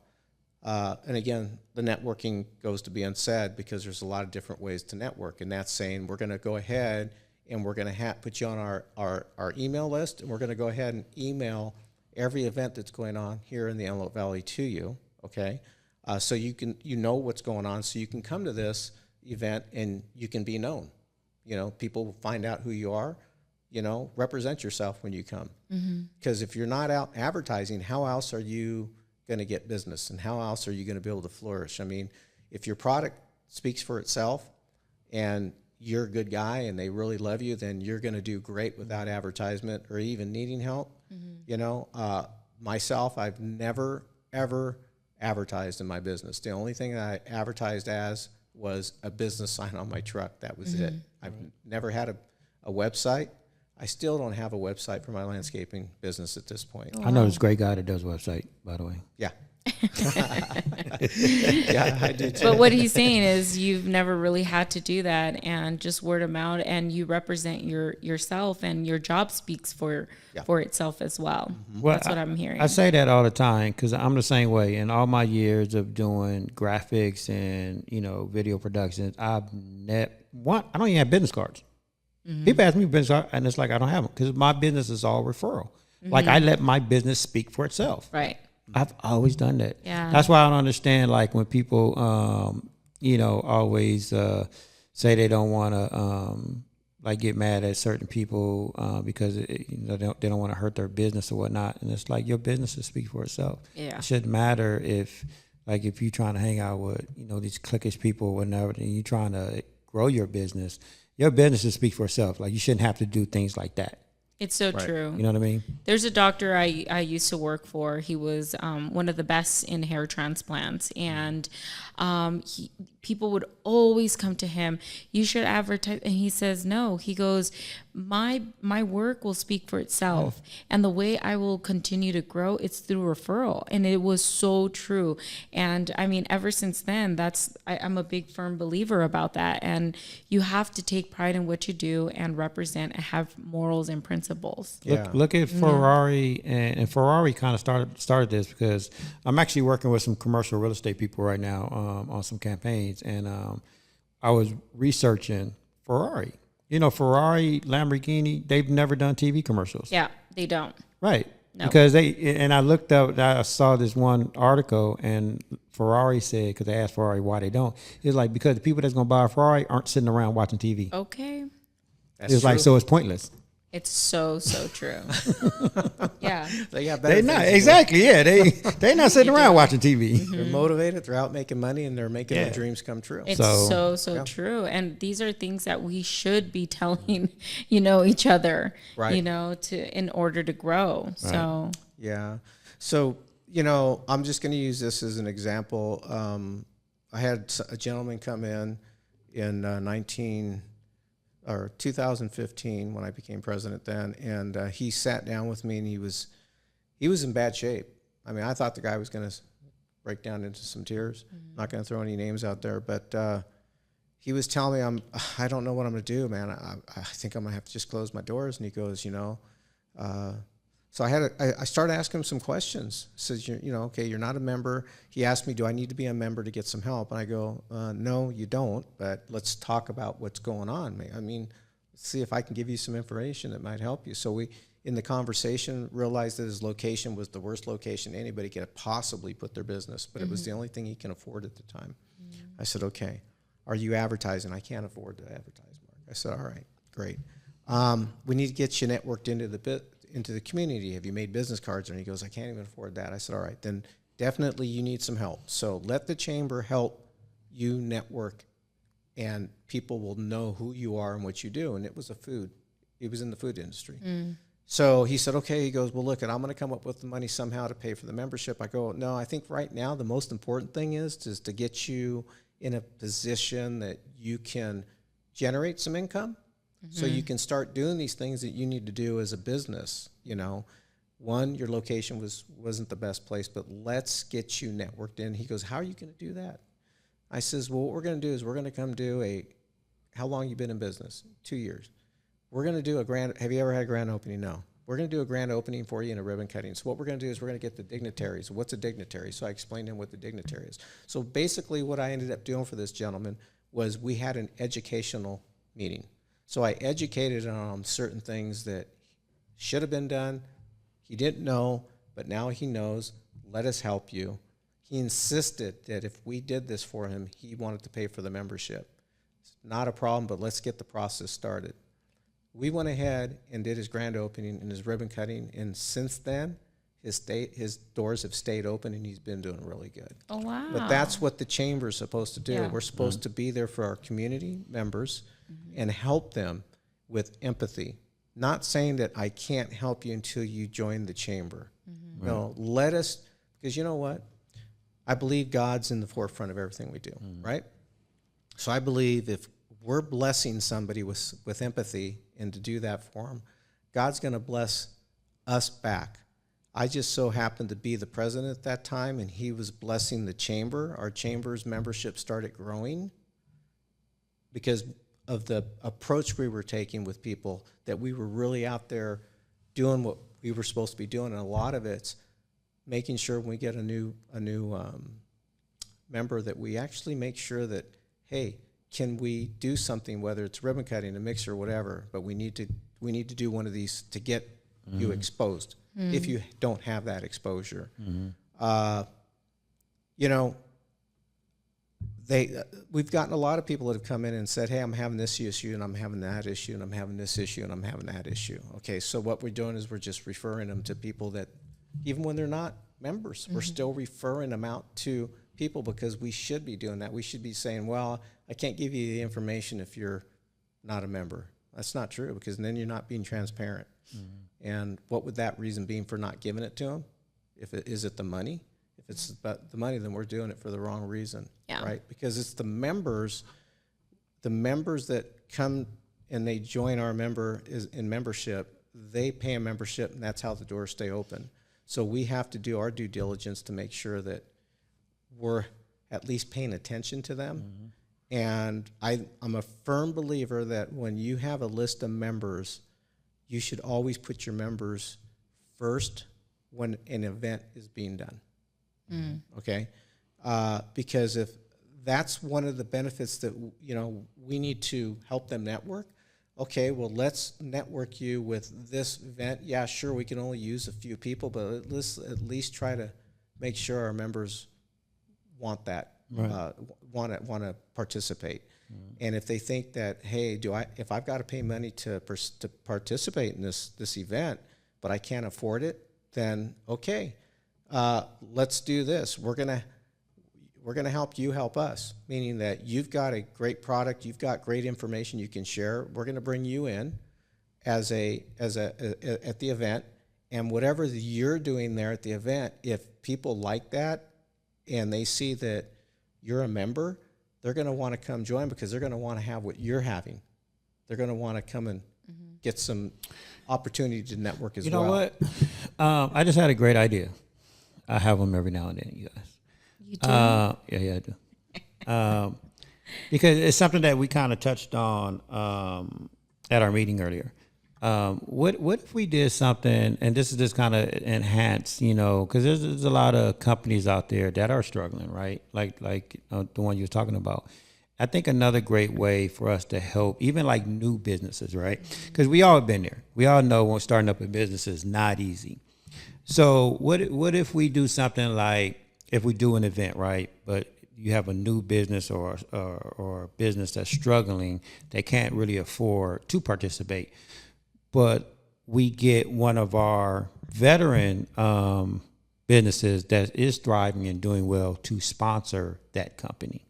And again, the networking goes to be unsaid because there's a lot of different ways to network, and that's saying we're going to go ahead and we're going to put you on our email list, and we're going to go ahead and email every event that's going on here in the Antelope Valley to you, okay? So you know what's going on, so you can come to this event and you can be known. People will find out who you are. Represent yourself when you come. Because if you're not out advertising, how else are you going to get business, and how else are you going to be able to flourish? I mean, if your product speaks for itself and you're a good guy and they really love you, then you're going to do great without advertisement or even needing help. Myself, I've never, ever advertised in my business. The only thing that I advertised as was a business sign on my truck. That was it. I've never had a website. I still don't have a website for my landscaping business at this point. I know this great guy that does website, by the way. Yeah. Yeah, I do too. But what he's saying is you've never really had to do that, and just word of mouth, and you represent yourself, and your job speaks for itself as well. Well, that's what I'm hearing. I say that all the time because I'm the same way. In all my years of doing graphics and video productions, I don't even have business cards. People ask me business cards, and it's like I don't have them because my business is all referral. Like I let my business speak for itself. Right. I've always done that. Yeah. That's why I don't understand like when people always say they don't want to get mad at certain people because they don't want to hurt their business or whatnot. And it's like your business will speak for itself. Yeah. It shouldn't matter if you're trying to hang out with these cliquish people or whatever, and you're trying to grow your business. Your business will speak for itself. Like you shouldn't have to do things like that. It's so true. You know what I mean? There's a doctor I used to work for. He was one of the best in hair transplants, and people would always come to him. You should advertise, and he says no. He goes, my work will speak for itself, and the way I will continue to grow, it's through referral. And it was so true. And I mean, ever since then, I'm a big firm believer about that. And you have to take pride in what you do and represent and have morals and principles. Look at Ferrari, and Ferrari kind of started this because I'm actually working with some commercial real estate people right now on some campaigns, and I was researching Ferrari. Ferrari, Lamborghini, they've never done TV commercials. Yeah, they don't. Right. Because I looked up, I saw this one article, and Ferrari said, because they asked Ferrari why they don't. It's like, because the people that's going to buy a Ferrari aren't sitting around watching TV. Okay. It's like, so it's pointless. It's so true. Yeah. They got better They not exactly. Yeah, they not sitting around watching TV. They're motivated. They're out making money, and they're making their dreams come true. It's so true. And these are things that we should be telling, each other, Right. in order to grow. Right. So yeah. So I'm just going to use this as an example. I had a gentleman come in 2015 when I became president then, and he sat down with me, and he was in bad shape. I mean, I thought the guy was going to break down into some tears. Not going to throw any names out there, but he was telling me, I don't know what I'm going to do, man. I think I'm going to have to just close my doors. And he goes, so I started asking him some questions. Says, okay, you're not a member. He asked me, do I need to be a member to get some help? And I go, no, you don't, but let's talk about what's going on. I mean, let's see if I can give you some information that might help you. So we, in the conversation, realized that his location was the worst location anybody could possibly put their business, but it was the only thing he can afford at the time. I said, okay, are you advertising? I can't afford to advertise, Mark. I said, all right, great. We need to get you networked into the community. Have you made business cards? And he goes, I can't even afford that. I said, all right, then definitely you need some help. So let the chamber help you network, and people will know who you are and what you do. And it was in the food industry. So he said, okay. He goes, well, look, and I'm going to come up with the money somehow to pay for the membership. I go, no, I think right now the most important thing is to get you in a position that you can generate some income. So you can start doing these things that you need to do as a business. One, your location wasn't the best place, but let's get you networked in. He goes, how are you going to do that? I says, well, what we're going to do is we're going to come do how long you been in business? 2 years. We're going to do have you ever had a grand opening? No. We're going to do a grand opening for you and a ribbon cutting. So what we're going to do is we're going to get the dignitaries. What's a dignitary? So I explained to him what the dignitary is. So basically what I ended up doing for this gentleman was we had an educational meeting. So I educated him on certain things that should have been done. He didn't know, but now he knows. Let us help you. He insisted that if we did this for him, he wanted to pay for the membership. It's not a problem, but let's get the process started. We went ahead and did his grand opening and his ribbon cutting, and since then, his doors have stayed open, and he's been doing really good. Oh, wow. But that's what the chamber is supposed to do. Yeah. We're supposed to be there for our community members and help them with empathy. Not saying that I can't help you until you join the chamber. No, let us, because you know what? I believe God's in the forefront of everything we do, right? So I believe if we're blessing somebody with empathy and to do that for them, God's going to bless us back. I just so happened to be the president at that time, and he was blessing the chamber. Our chamber's membership started growing because of the approach we were taking with people, that we were really out there doing what we were supposed to be doing. And a lot of it's making sure when we get a new member that we actually make sure that, hey, can we do something, whether it's ribbon cutting, a mixer, whatever, but we need to do one of these to get you exposed if you don't have that exposure. We've gotten a lot of people that have come in and said, hey, I'm having this issue, and I'm having that issue, and I'm having this issue, and I'm having that issue. Okay, so what we're doing is we're just referring them to people that, even when they're not members, we're still referring them out to people, because we should be doing that. We should be saying, well, I can't give you the information if you're not a member. That's not true, because then you're not being transparent. And what would that reason be for not giving it to them? Is it the money? If it's about the money, then we're doing it for the wrong reason, right? Because it's the members that come and they join our membership, they pay a membership, and that's how the doors stay open. So we have to do our due diligence to make sure that we're at least paying attention to them. And I'm a firm believer that when you have a list of members, you should always put your members first when an event is being done. Okay? Because if that's one of the benefits that, we need to help them network. okay, well, let's network you with this event. Yeah, sure, we can only use a few people, but let's at least try to make sure our members want that, want to participate. And if they think that, hey, if I've got to pay money to participate in this event, but I can't afford it, then okay, let's do this. We're gonna help you help us, meaning that you've got a great product, you've got great information you can share. We're going to bring you in at the event, and whatever you're doing there at the event, if people like that and they see that you're a member, they're going to want to come join because they're going to want to have what you're having. They're going to want to come and get some opportunity to network as well. You know what? I just had a great idea. I have them every now and then, you guys. You do? Yeah, I do. Because it's something that we kind of touched on at our meeting earlier. What if we did something, and this is just kind of enhanced, because there's a lot of companies out there that are struggling, right? Like the one you were talking about. I think another great way for us to help, even like new businesses, right? Because we all have been there. We all know when starting up a business is not easy. So what if we do something like, if we do an event, right, but you have a new business or a business that's struggling, they can't really afford to participate, but we get one of our veteran businesses that is thriving and doing well to sponsor that company,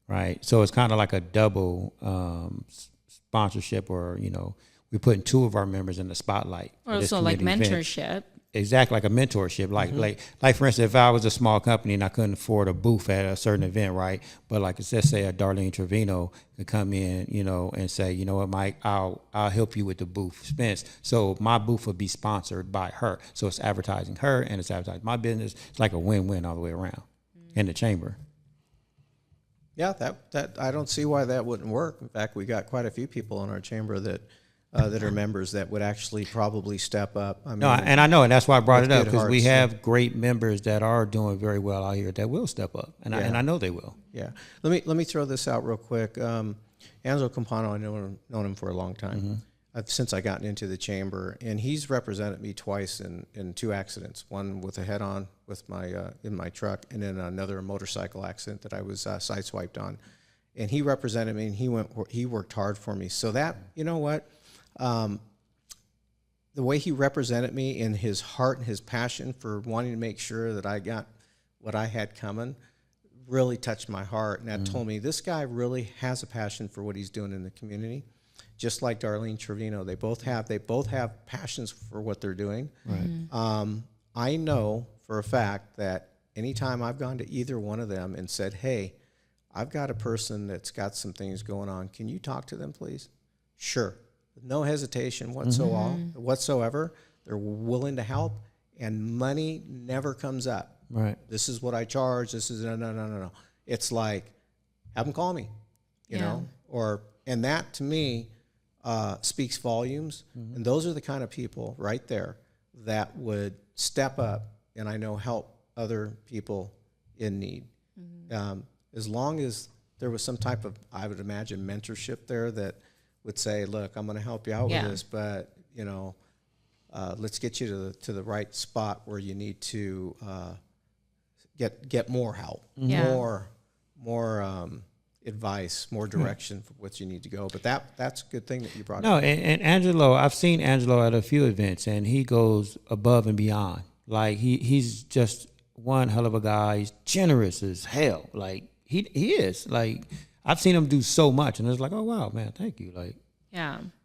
right? So it's kind of like a double sponsorship, or we're putting two of our members in the spotlight. Or so like mentorship. Event. Exactly, like a mentorship. Like for instance, if I was a small company and I couldn't afford a booth at a certain event, right? But like let's say a Darlene Trevino could come in, and say, you know what, Mike, I'll help you with the booth expense. So my booth would be sponsored by her. So it's advertising her and it's advertising my business. It's like a win-win all the way around in the chamber. Yeah, that I don't see why that wouldn't work. In fact, we got quite a few people in our chamber that are members that would actually probably step up. I mean, and I know, and that's why I brought it up, because we hearts, have great members that are doing very well out here that will step up, and I know they will. Yeah. Let me throw this out real quick. Angelo Campano, I've known him for a long time. Since I gotten into the chamber, and he's represented me twice in two accidents. One with a head-on with my in my truck, and then another motorcycle accident that I was sideswiped on. And he represented me, and he worked hard for me. So that, you know what? The way he represented me in his heart and his passion for wanting to make sure that I got what I had coming really touched my heart. And that told me this guy really has a passion for what he's doing in the community. Just like Darlene Trevino, they both have passions for what they're doing. Right. I know for a fact that anytime I've gone to either one of them and said, hey, I've got a person that's got some things going on, can you talk to them, please? Sure. No hesitation whatsoever. They're willing to help, and money never comes up. Right. This is what I charge. This is no. It's like, have them call me, you know, and that to me speaks volumes. And those are the kind of people right there that would step up and I know help other people in need. As long as there was some type of, I would imagine, mentorship there that would say, look, I'm going to help you out with this, but let's get you to the right spot where you need to get more help, more advice, more direction for what you need to go. But that's a good thing that you brought up. And Angelo, I've seen Angelo at a few events, and he goes above and beyond. Like he's just one hell of a guy. He's generous as hell. Like he is. Like I've seen him do so much, and it's like, oh wow, man, thank you. Like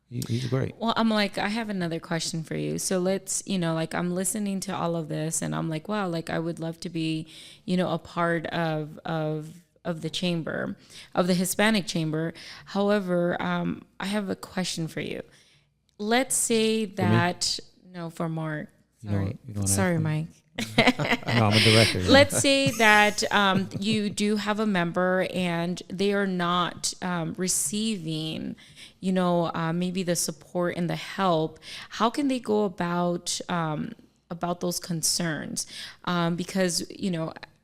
he's great. Well, I'm like, I have another question for you. So let's, I'm listening to all of this, and I'm like, wow, like I would love to be, a part of the chamber, of the Hispanic chamber. However, I have a question for you. Let's say that for Mark. Sorry, Mike. No, I'm a director. Yeah. Let's say that you do have a member and they are not receiving, maybe the support and the help. How can they go about those concerns? Because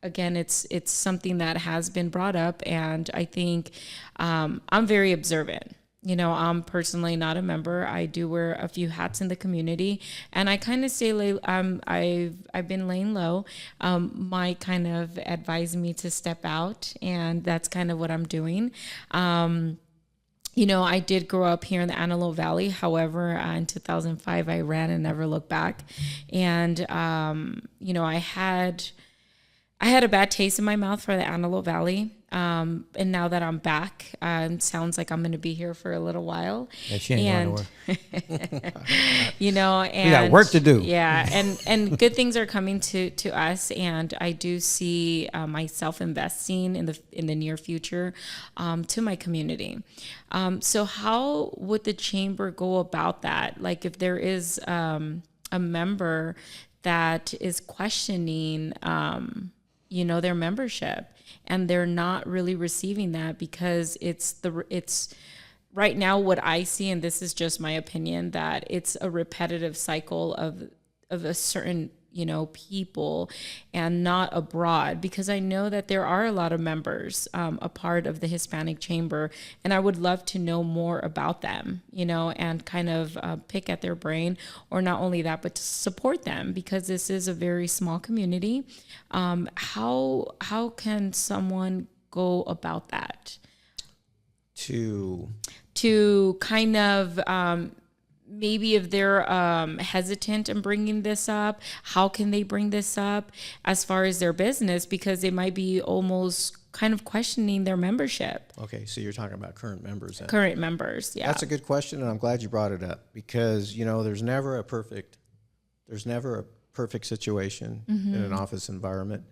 again, it's something that has been brought up, and I think I'm very observant. I'm personally not a member. I do wear a few hats in the community, and I kind of I've been laying low. Mike kind of advised me to step out, and that's kind of what I'm doing. I did grow up here in the Antelope Valley. However, in 2005, I ran and never looked back. And, I had a bad taste in my mouth for the Antelope Valley. And now that I'm back, it sounds like I'm going to be here for a little while. Yeah, she ain't going nowhere. And we got work to do. Yeah, and good things are coming to us, and I do see myself investing in the near future to my community. So how would the chamber go about that? Like, if there is a member that is questioning, their membership, and they're not really receiving that because it's right now what I see, and this is just my opinion, that it's a repetitive cycle of a certain people, and not abroad, because I know that there are a lot of members a part of the Hispanic Chamber, and I would love to know more about them, and kind of pick at their brain, or not only that, but to support them, because this is a very small community. How can someone go about that? To kind of maybe if they're hesitant in bringing this up, how can they bring this up as far as their business? Because they might be almost kind of questioning their membership. Okay, so you're talking about current members then. Current members, yeah. That's a good question, and I'm glad you brought it up, because, there's never a perfect situation in an office environment.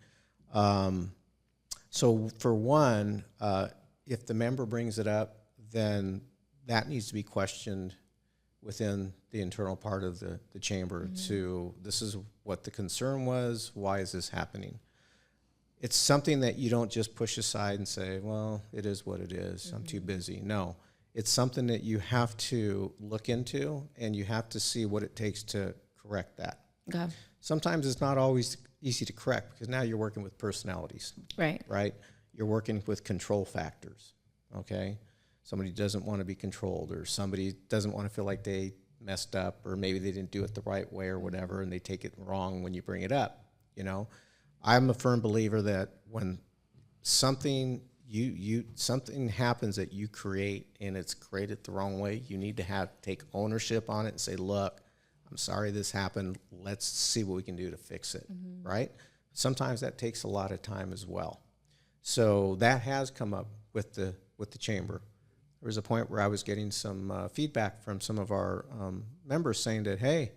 So for one, if the member brings it up, then that needs to be questioned within the internal part of the chamber to, this is what the concern was, why is this happening? It's something that you don't just push aside and say, well, it is what it is, I'm too busy. No, it's something that you have to look into, and you have to see what it takes to correct that. Okay. Sometimes it's not always easy to correct, because now you're working with personalities. Right? You're working with control factors, okay? Somebody doesn't want to be controlled, or somebody doesn't want to feel like they messed up, or maybe they didn't do it the right way or whatever, and they take it wrong when you bring it up. I'm a firm believer that when something something happens that you create, and it's created the wrong way, you need to take ownership on it and say, look, I'm sorry this happened. Let's see what we can do to fix it, right? Sometimes that takes a lot of time as well. So that has come up with the chamber. There was a point where I was getting some feedback from some of our members saying that, hey,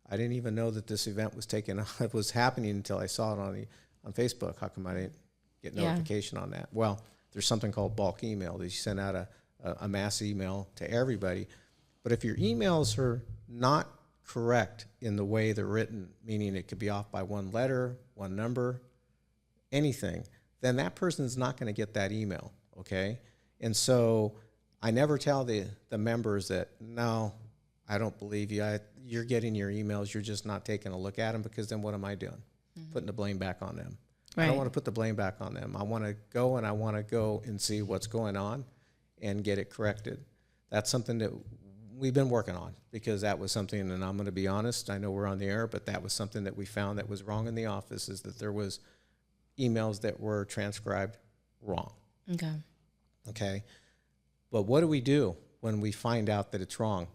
I didn't even know that this event was happening until I saw it on Facebook. How come I didn't get notification on that? Well, there's something called bulk email. That you send out a mass email to everybody. But if your emails are not correct in the way they're written, meaning it could be off by one letter, one number, anything, then that person's not going to get that email, okay? And so I never tell the members that, no, I don't believe you. You're getting your emails. You're just not taking a look at them, because then what am I doing? Putting the blame back on them. Right. I don't want to put the blame back on them. I want to go and see what's going on and get it corrected. That's something that we've been working on, because that was something, and I'm going to be honest, I know we're on the air, but that was something that we found that was wrong in the office, is that there was emails that were transcribed wrong. Okay. But what do we do when we find out that it's wrong?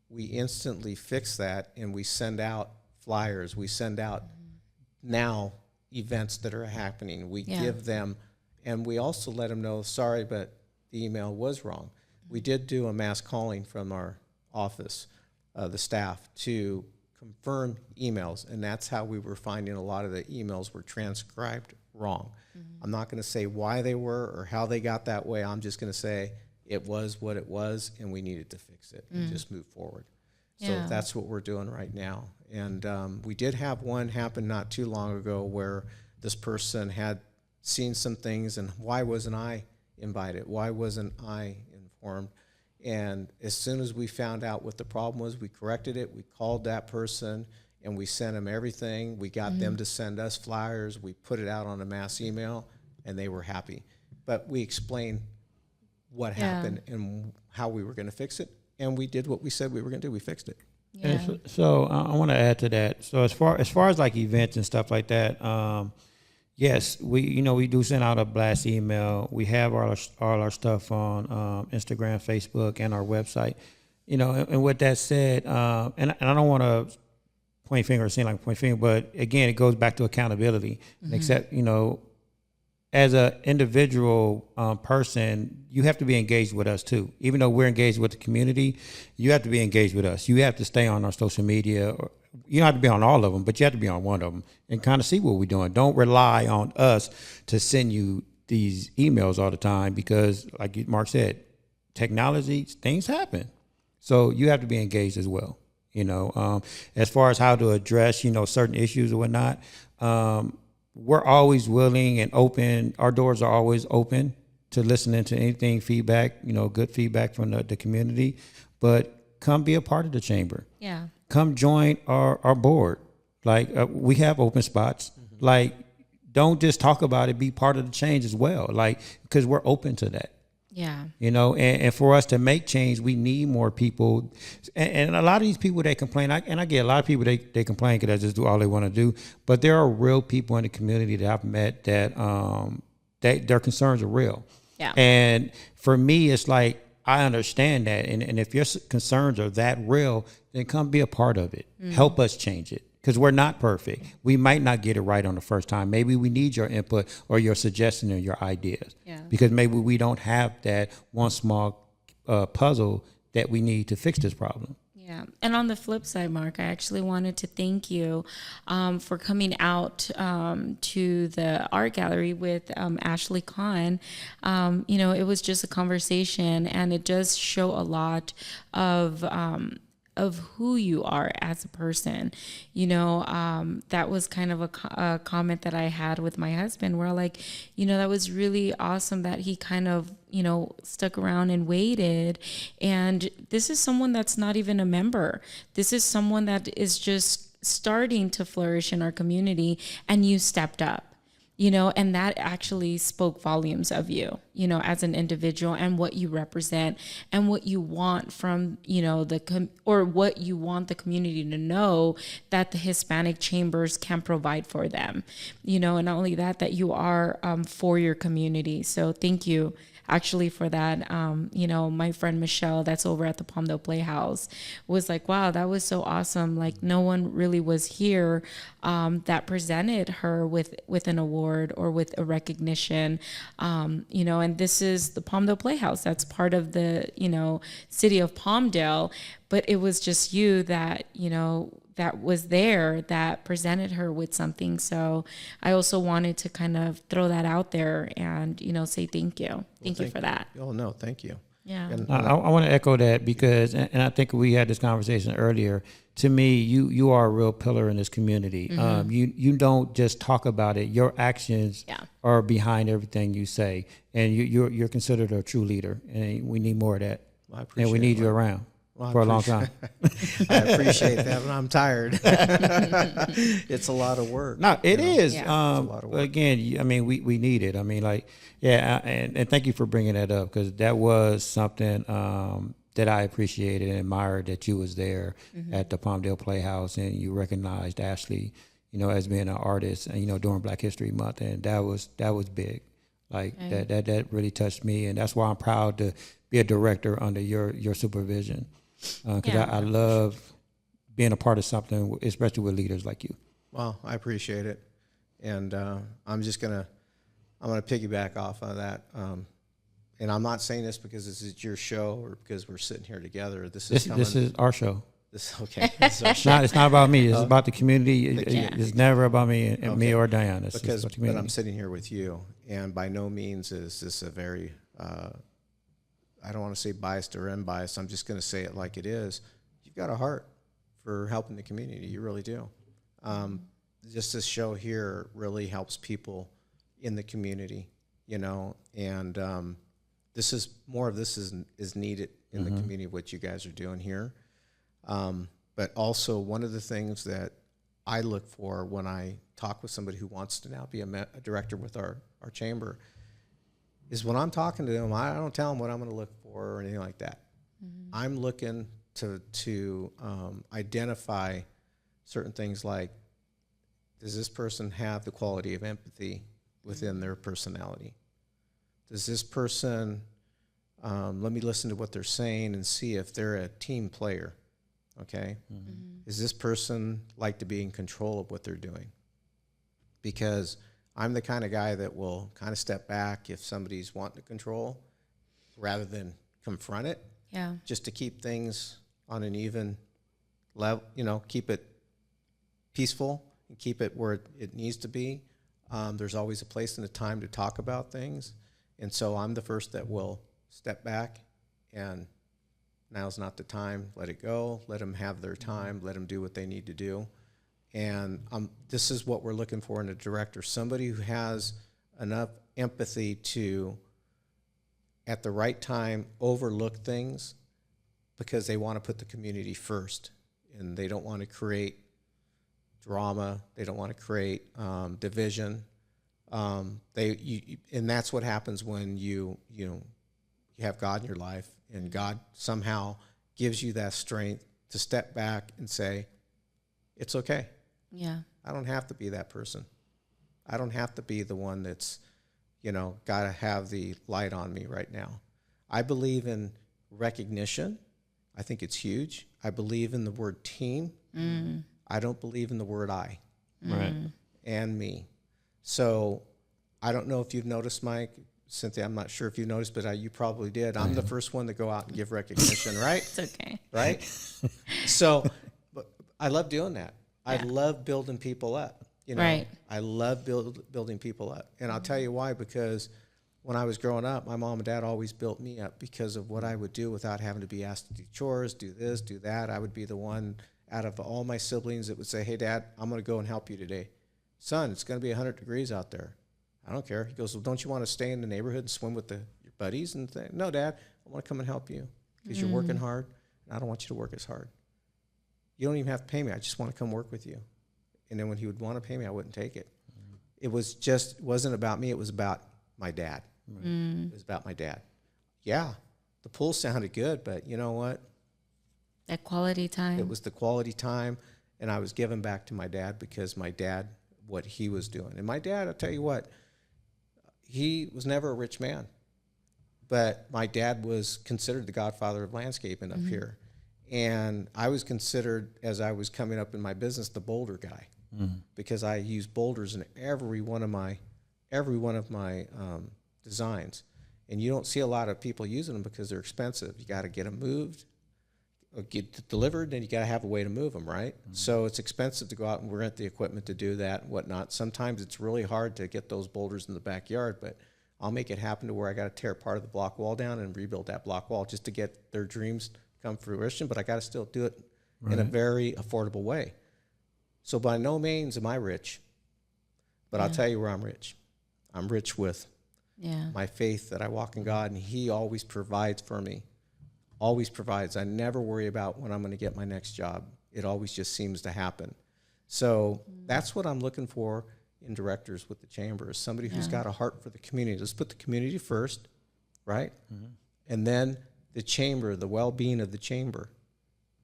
We instantly fix that, and we send out flyers. We send out now events that are happening. We give them, and we also let them know, sorry, but the email was wrong. We did do a mass calling from our office, the staff, to confirm emails, and that's how we were finding a lot of the emails were transcribed wrong. I'm not going to say why they were or how they got that way. I'm just going to say it was what it was, and we needed to fix it and just move forward. So that's what we're doing right now. And we did have one happen not too long ago where this person had seen some things, and why wasn't I invited? Why wasn't I informed? And as soon as we found out what the problem was, we corrected it. We called that person, and we sent them everything. We got them to send us flyers. We put it out on a mass email, and they were happy. But we explained what happened and how we were going to fix it. And we did what we said we were going to do. We fixed it. Yeah. And so I want to add to that. So as far as like events and stuff like that, yes, we do send out a blast email. We have all our stuff on Instagram, Facebook, and our website. And with that said, and I don't want to point finger or seem like a point finger, but again, it goes back to accountability. And except, as an individual person, you have to be engaged with us too. Even though we're engaged with the community, you have to be engaged with us. You have to stay on our social media. You don't have to be on all of them, but you have to be on one of them and kind of see what we're doing. Don't rely on us to send you these emails all the time because, like Mark said, technology, things happen. So you have to be engaged as well. As far as how to address, certain issues or whatnot, we're always willing and open. Our doors are always open to listening to anything feedback, good feedback from the community. But come be a part of the chamber. Yeah. Come join our board. Like we have open spots. Like don't just talk about it. Be part of the change as well. Like because we're open to that. Yeah. And for us to make change, we need more people. And a lot of these people, they complain. I get a lot of people, they complain because they just do all they want to do. But there are real people in the community that I've met that their concerns are real. Yeah. And for me, it's like, I understand that. And if your concerns are that real, then come be a part of it. Help us change it. Because we're not perfect. We might not get it right on the first time. Maybe we need your input or your suggestion or your ideas. Yeah. Because maybe we don't have that one small puzzle that we need to fix this problem. Yeah. And on the flip side, Mark, I actually wanted to thank you for coming out to the art gallery with Ashley Kahn. It was just a conversation, and it does show a lot of who you are as a person. That was kind of a comment that I had with my husband where like, that was really awesome that he kind of, stuck around and waited. And this is someone that's not even a member. This is someone that is just starting to flourish in our community, and you stepped up. And that actually spoke volumes of you, as an individual and what you represent and what you want from, what you want the community to know that the Hispanic chambers can provide for them, and not only that you are for your community. So thank you actually for that. My friend Michelle that's over at the Palmdale Playhouse was like, wow, that was so awesome. Like no one really was here that presented her with an award or with a recognition, and this is the Palmdale Playhouse. That's part of the, city of Palmdale, but it was just you that, that was there that presented her with something. So I also wanted to kind of throw that out there and, say thank you. Thank you for that. Oh, no, thank you. Yeah. And I want to echo that because, and I think we had this conversation earlier, to me, you are a real pillar in this community. You don't just talk about it. Your actions are behind everything you say. And you're considered a true leader. And we need more of that. I appreciate and we need you around. For a long time. I appreciate that, but I'm tired. It's a lot of work. No, it is. Yeah. It's a lot of work. Again, I mean, we need it. I mean, like, and thank you for bringing that up because that was something that I appreciated and admired that you was there at the Palmdale Playhouse and you recognized Ashley, as being an artist and during Black History Month, and that was big. Like that really touched me, and that's why I'm proud to be a director under your supervision. Because I love being a part of something, especially with leaders like you. Well, I appreciate it, and I'm gonna piggyback off of that. And I'm not saying this because this is your show or because we're sitting here together. This is our show. Okay. This is our show. It's not about me. It's about the community. It's never about me and me or Diane. It's because about the community. but I'm sitting here with you, and by no means is this a very I don't want to say biased or unbiased. I'm just going to say it like it is. You've got a heart for helping the community. You really do. Just this show here really helps people in the community, and this is more of this is needed in the community, what you guys are doing here. But also one of the things that I look for when I talk with somebody who wants to now be a director with our chamber, is when I'm talking to them, I don't tell them what I'm going to look for or anything like that. I'm looking to identify certain things like, does this person have the quality of empathy within their personality? Does this person, let me listen to what they're saying and see if they're a team player, okay? Is this person like to be in control of what they're doing? Because I'm the kind of guy that will kind of step back if somebody's wanting to control rather than confront it. Yeah. Just to keep things on an even level, keep it peaceful and keep it where it needs to be. There's always a place and a time to talk about things. And so I'm the first that will step back and now's not the time. Let it go. Let them have their time. Let them do what they need to do. And this is what we're looking for in a director, somebody who has enough empathy to, at the right time, overlook things because they want to put the community first. And they don't want to create drama. They don't want to create division. And that's what happens when you have God in your life, and God somehow gives you that strength to step back and say, it's okay. Yeah. I don't have to be that person. I don't have to be the one that's, got to have the light on me right now. I believe in recognition. I think it's huge. I believe in the word team. I don't believe in the word I. Right. And me. So I don't know if you've noticed, Mike, Cynthia, I'm not sure if you noticed, but you probably did. I'm the first one to go out and give recognition, right? It's okay. Right? So but I love doing that. I love building people up. Right. I love building people up. And I'll tell you why, because when I was growing up, my mom and dad always built me up because of what I would do without having to be asked to do chores, do this, do that. I would be the one out of all my siblings that would say, hey, Dad, I'm going to go and help you today. Son, it's going to be 100 degrees out there. I don't care. He goes, well, don't you want to stay in the neighborhood and swim with your buddies? And no, Dad, I want to come and help you because you're working hard, and I don't want you to work as hard. You don't even have to pay me. I just want to come work with you. And then when he would want to pay me, I wouldn't take it. It wasn't about me. It was about my dad. It was about my dad. Yeah, the pool sounded good, but you know what? That quality time. It was the quality time, and I was giving back to my dad because my dad, what he was doing. And my dad, I'll tell you what, he was never a rich man, but my dad was considered the godfather of landscaping up here. And I was considered, as I was coming up in my business, the boulder guy because I used boulders in every one of my designs. And you don't see a lot of people using them because they're expensive. You got to get them moved, or get delivered, and you got to have a way to move them, right? So it's expensive to go out and rent the equipment to do that and whatnot. Sometimes it's really hard to get those boulders in the backyard, but I'll make it happen to where I got to tear part of the block wall down and rebuild that block wall just to get their dreams come fruition, but I got to still do it in a very affordable way. So by no means am I rich, but I'll tell you where I'm rich. I'm rich with my faith that I walk in God, and He always provides for me. Always provides. I never worry about when I'm going to get my next job. It always just seems to happen. So that's what I'm looking for in directors with the chamber, is somebody who's got a heart for the community. Let's put the community first, right? And then the chamber, the well-being of the chamber,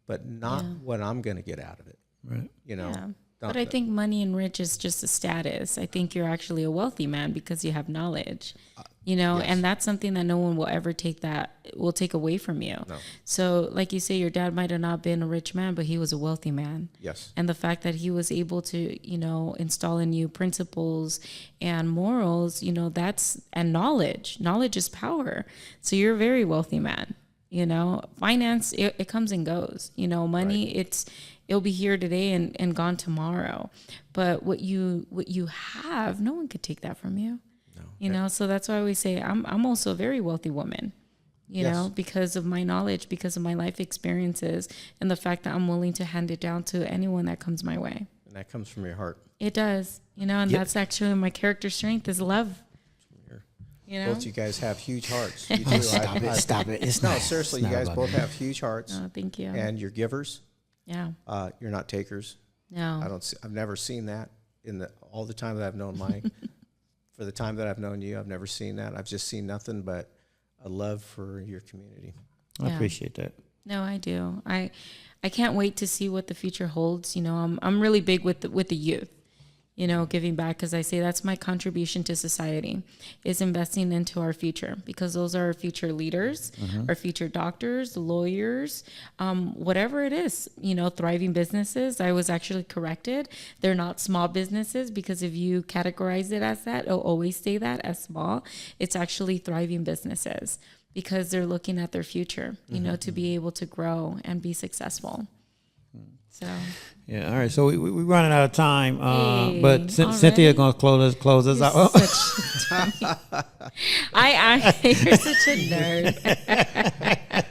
but not what I'm going to get out of it. Right. But I think money and rich is just a status. I think you're actually a wealthy man because you have knowledge, Yes. and that's something that no one will ever take away from you. No. So like you say, your dad might have not been a rich man, but he was a wealthy man. Yes. And the fact that he was able to, install in you principles and morals, and knowledge. Knowledge is power. So you're a very wealthy man. Finance, it comes and goes. Money, Right. It'll be here today and gone tomorrow. But what you have, no one could take that from you. No. So that's why I always say I'm also a very wealthy woman, Yes. because of my knowledge, because of my life experiences, and the fact that I'm willing to hand it down to anyone that comes my way. And that comes from your heart. It does, and that's actually my character strength is love. Both you guys have huge hearts. You do. Stop it. It's not. Seriously, it's you not guys about both me. have huge hearts. Oh, thank you. And you're givers. Yeah. You're not takers. No. I've never seen that all the time that I've known Mike. for the time that I've known you, I've never seen that. I've just seen nothing but a love for your community. I appreciate that. No, I do. I can't wait to see what the future holds. You know, I'm really big with the youth. You know, giving back, because I say that's my contribution to society, is investing into our future, because those are our future leaders, our future doctors, lawyers, whatever it is, you know, thriving businesses. I was actually corrected. They're not small businesses, because if you categorize it as that, it'll always say that as small. It's actually thriving businesses, because they're looking at their future, you know, to be able to grow and be successful. So. Yeah, all right. So we're running out of time, Hey, but Cynthia's gonna close us out. You're such a nerd.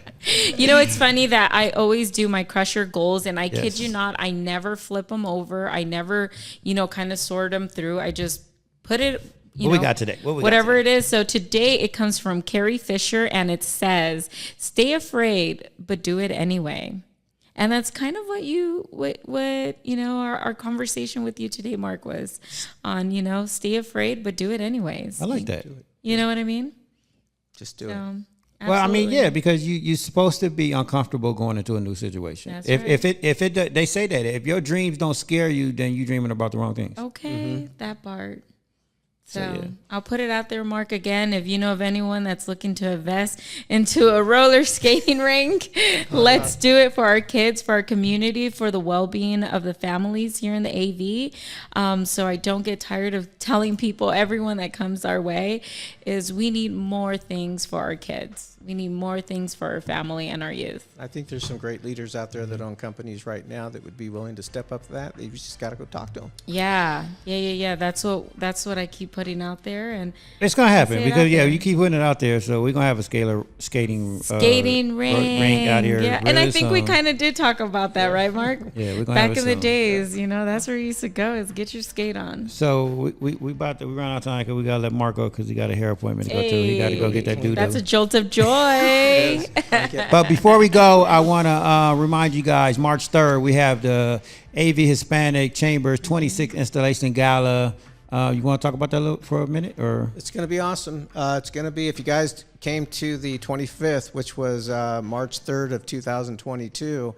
You know, it's funny that I always do my crusher goals, and I kid you not, I never flip them over. I never, you know, kind of sort them through. I just put it. What we got today? Whatever it is. So today it comes from Carrie Fisher, and it says, "Stay afraid, but do it anyway." And that's kind of what you know, our conversation with you today, Mark, was on, you know, stay afraid, but do it anyways. I like that. You know what I mean? Just do it. Absolutely. Well, I mean, yeah, because you're supposed to be uncomfortable going into a new situation. That's if they say that if your dreams don't scare you, then you're dreaming about the wrong things. Okay, that part. So yeah. I'll put it out there, Mark, again. If you know of anyone that's looking to invest into a roller skating rink, let's do it for our kids, for our community, for the well-being of the families here in the AV. So I don't get tired of telling people, everyone that comes our way, is we need more things for our kids. We need more things for our family and our youth. I think there's some great leaders out there that own companies right now that would be willing to step up to that. You just got to go talk to them. Yeah. That's what I keep putting out there, and It's gonna happen Say it because out there. you keep putting it out there. So we're gonna have a skating ring out here. Yeah, and I think we kind of did talk about that, right, Mark? Yeah, we're gonna back have it in the soon. days, you know, that's where you used to go, is get your skate on. So we run out of time because we gotta let Mark go because he got a hair appointment to go to. He got to go get that dude. That's a jolt of joy. But before we go, I want to remind you guys, March 3rd, we have the AV Hispanic Chambers 26th Installation Gala. You want to talk about that for a minute? Or It's going to be awesome. It's going to be, if you guys came to the 25th, which was March 3rd of 2022,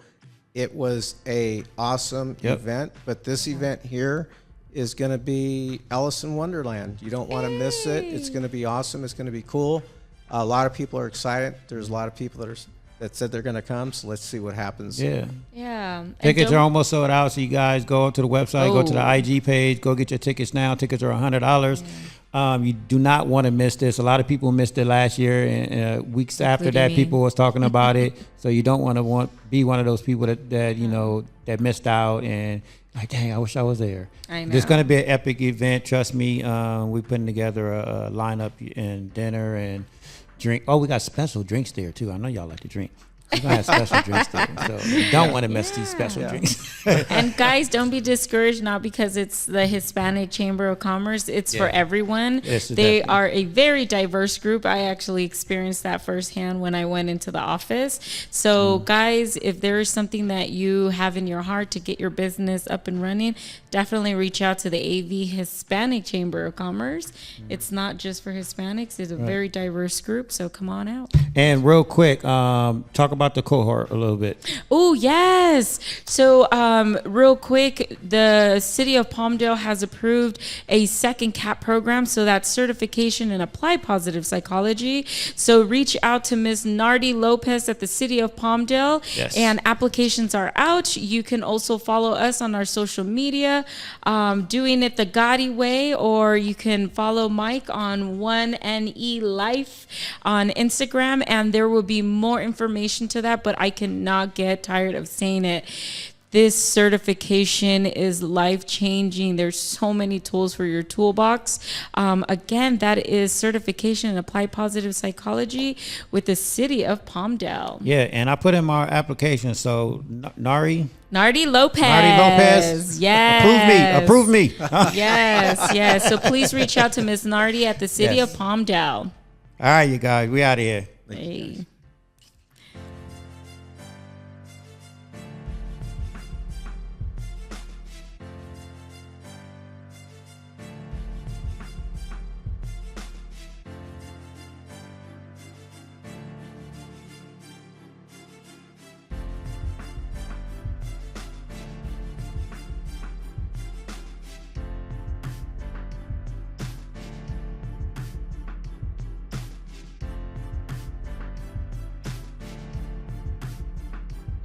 it was a awesome event. But this event here is going to be Alice in Wonderland. You don't want to miss it. It's going to be awesome. It's going to be cool. A lot of people are excited. There's a lot of people that said they're going to come. So let's see what happens. yeah. And Tickets don't- are almost sold out, so you guys go to the website, go to the IG page, go get your tickets now. Tickets are $100. You do not want to miss this. A lot of people missed it last year, and weeks after that, me. people was talking about it. So you don't want to be one of those people that you know that missed out and like, dang, I wish I was there. I know. There's going to be an epic event. Trust me. We're putting together a lineup and dinner and drink. Oh, we got special drinks there too. I know y'all like to drink. We're gonna have special drinks there, so you don't want to miss these special drinks. And guys, don't be discouraged, not because it's the Hispanic Chamber of Commerce. It's for everyone. Yes, they definitely. are a very diverse group. I actually experienced that firsthand when I went into the office. So guys, if there is something that you have in your heart to get your business up and running, definitely reach out to the AV Hispanic Chamber of Commerce. It's not just for Hispanics. It's a very diverse group. So come on out. And real quick, talk about the cohort a little bit. Oh, yes. So real quick, the city of Palmdale has approved a second CAP program. So that's certification in applied positive psychology. So reach out to Ms. Nardi Lopez at the city of Palmdale. Yes. And applications are out. You can also follow us on our social media, doing it the Gotti way, or you can follow Mike on 1NELife on Instagram, and there will be more information to that, but I cannot get tired of saying it. This certification is life-changing. There's so many tools for your toolbox. Again, that is certification in applied positive psychology with the city of Palmdale. Yeah, and I put in my application. So Nardi Lopez. Nardi Lopez. Yes. Approve me. Yes. So please reach out to Ms. Nardi at the city Yes. of Palmdale. All right, you guys, we out of here. Hey.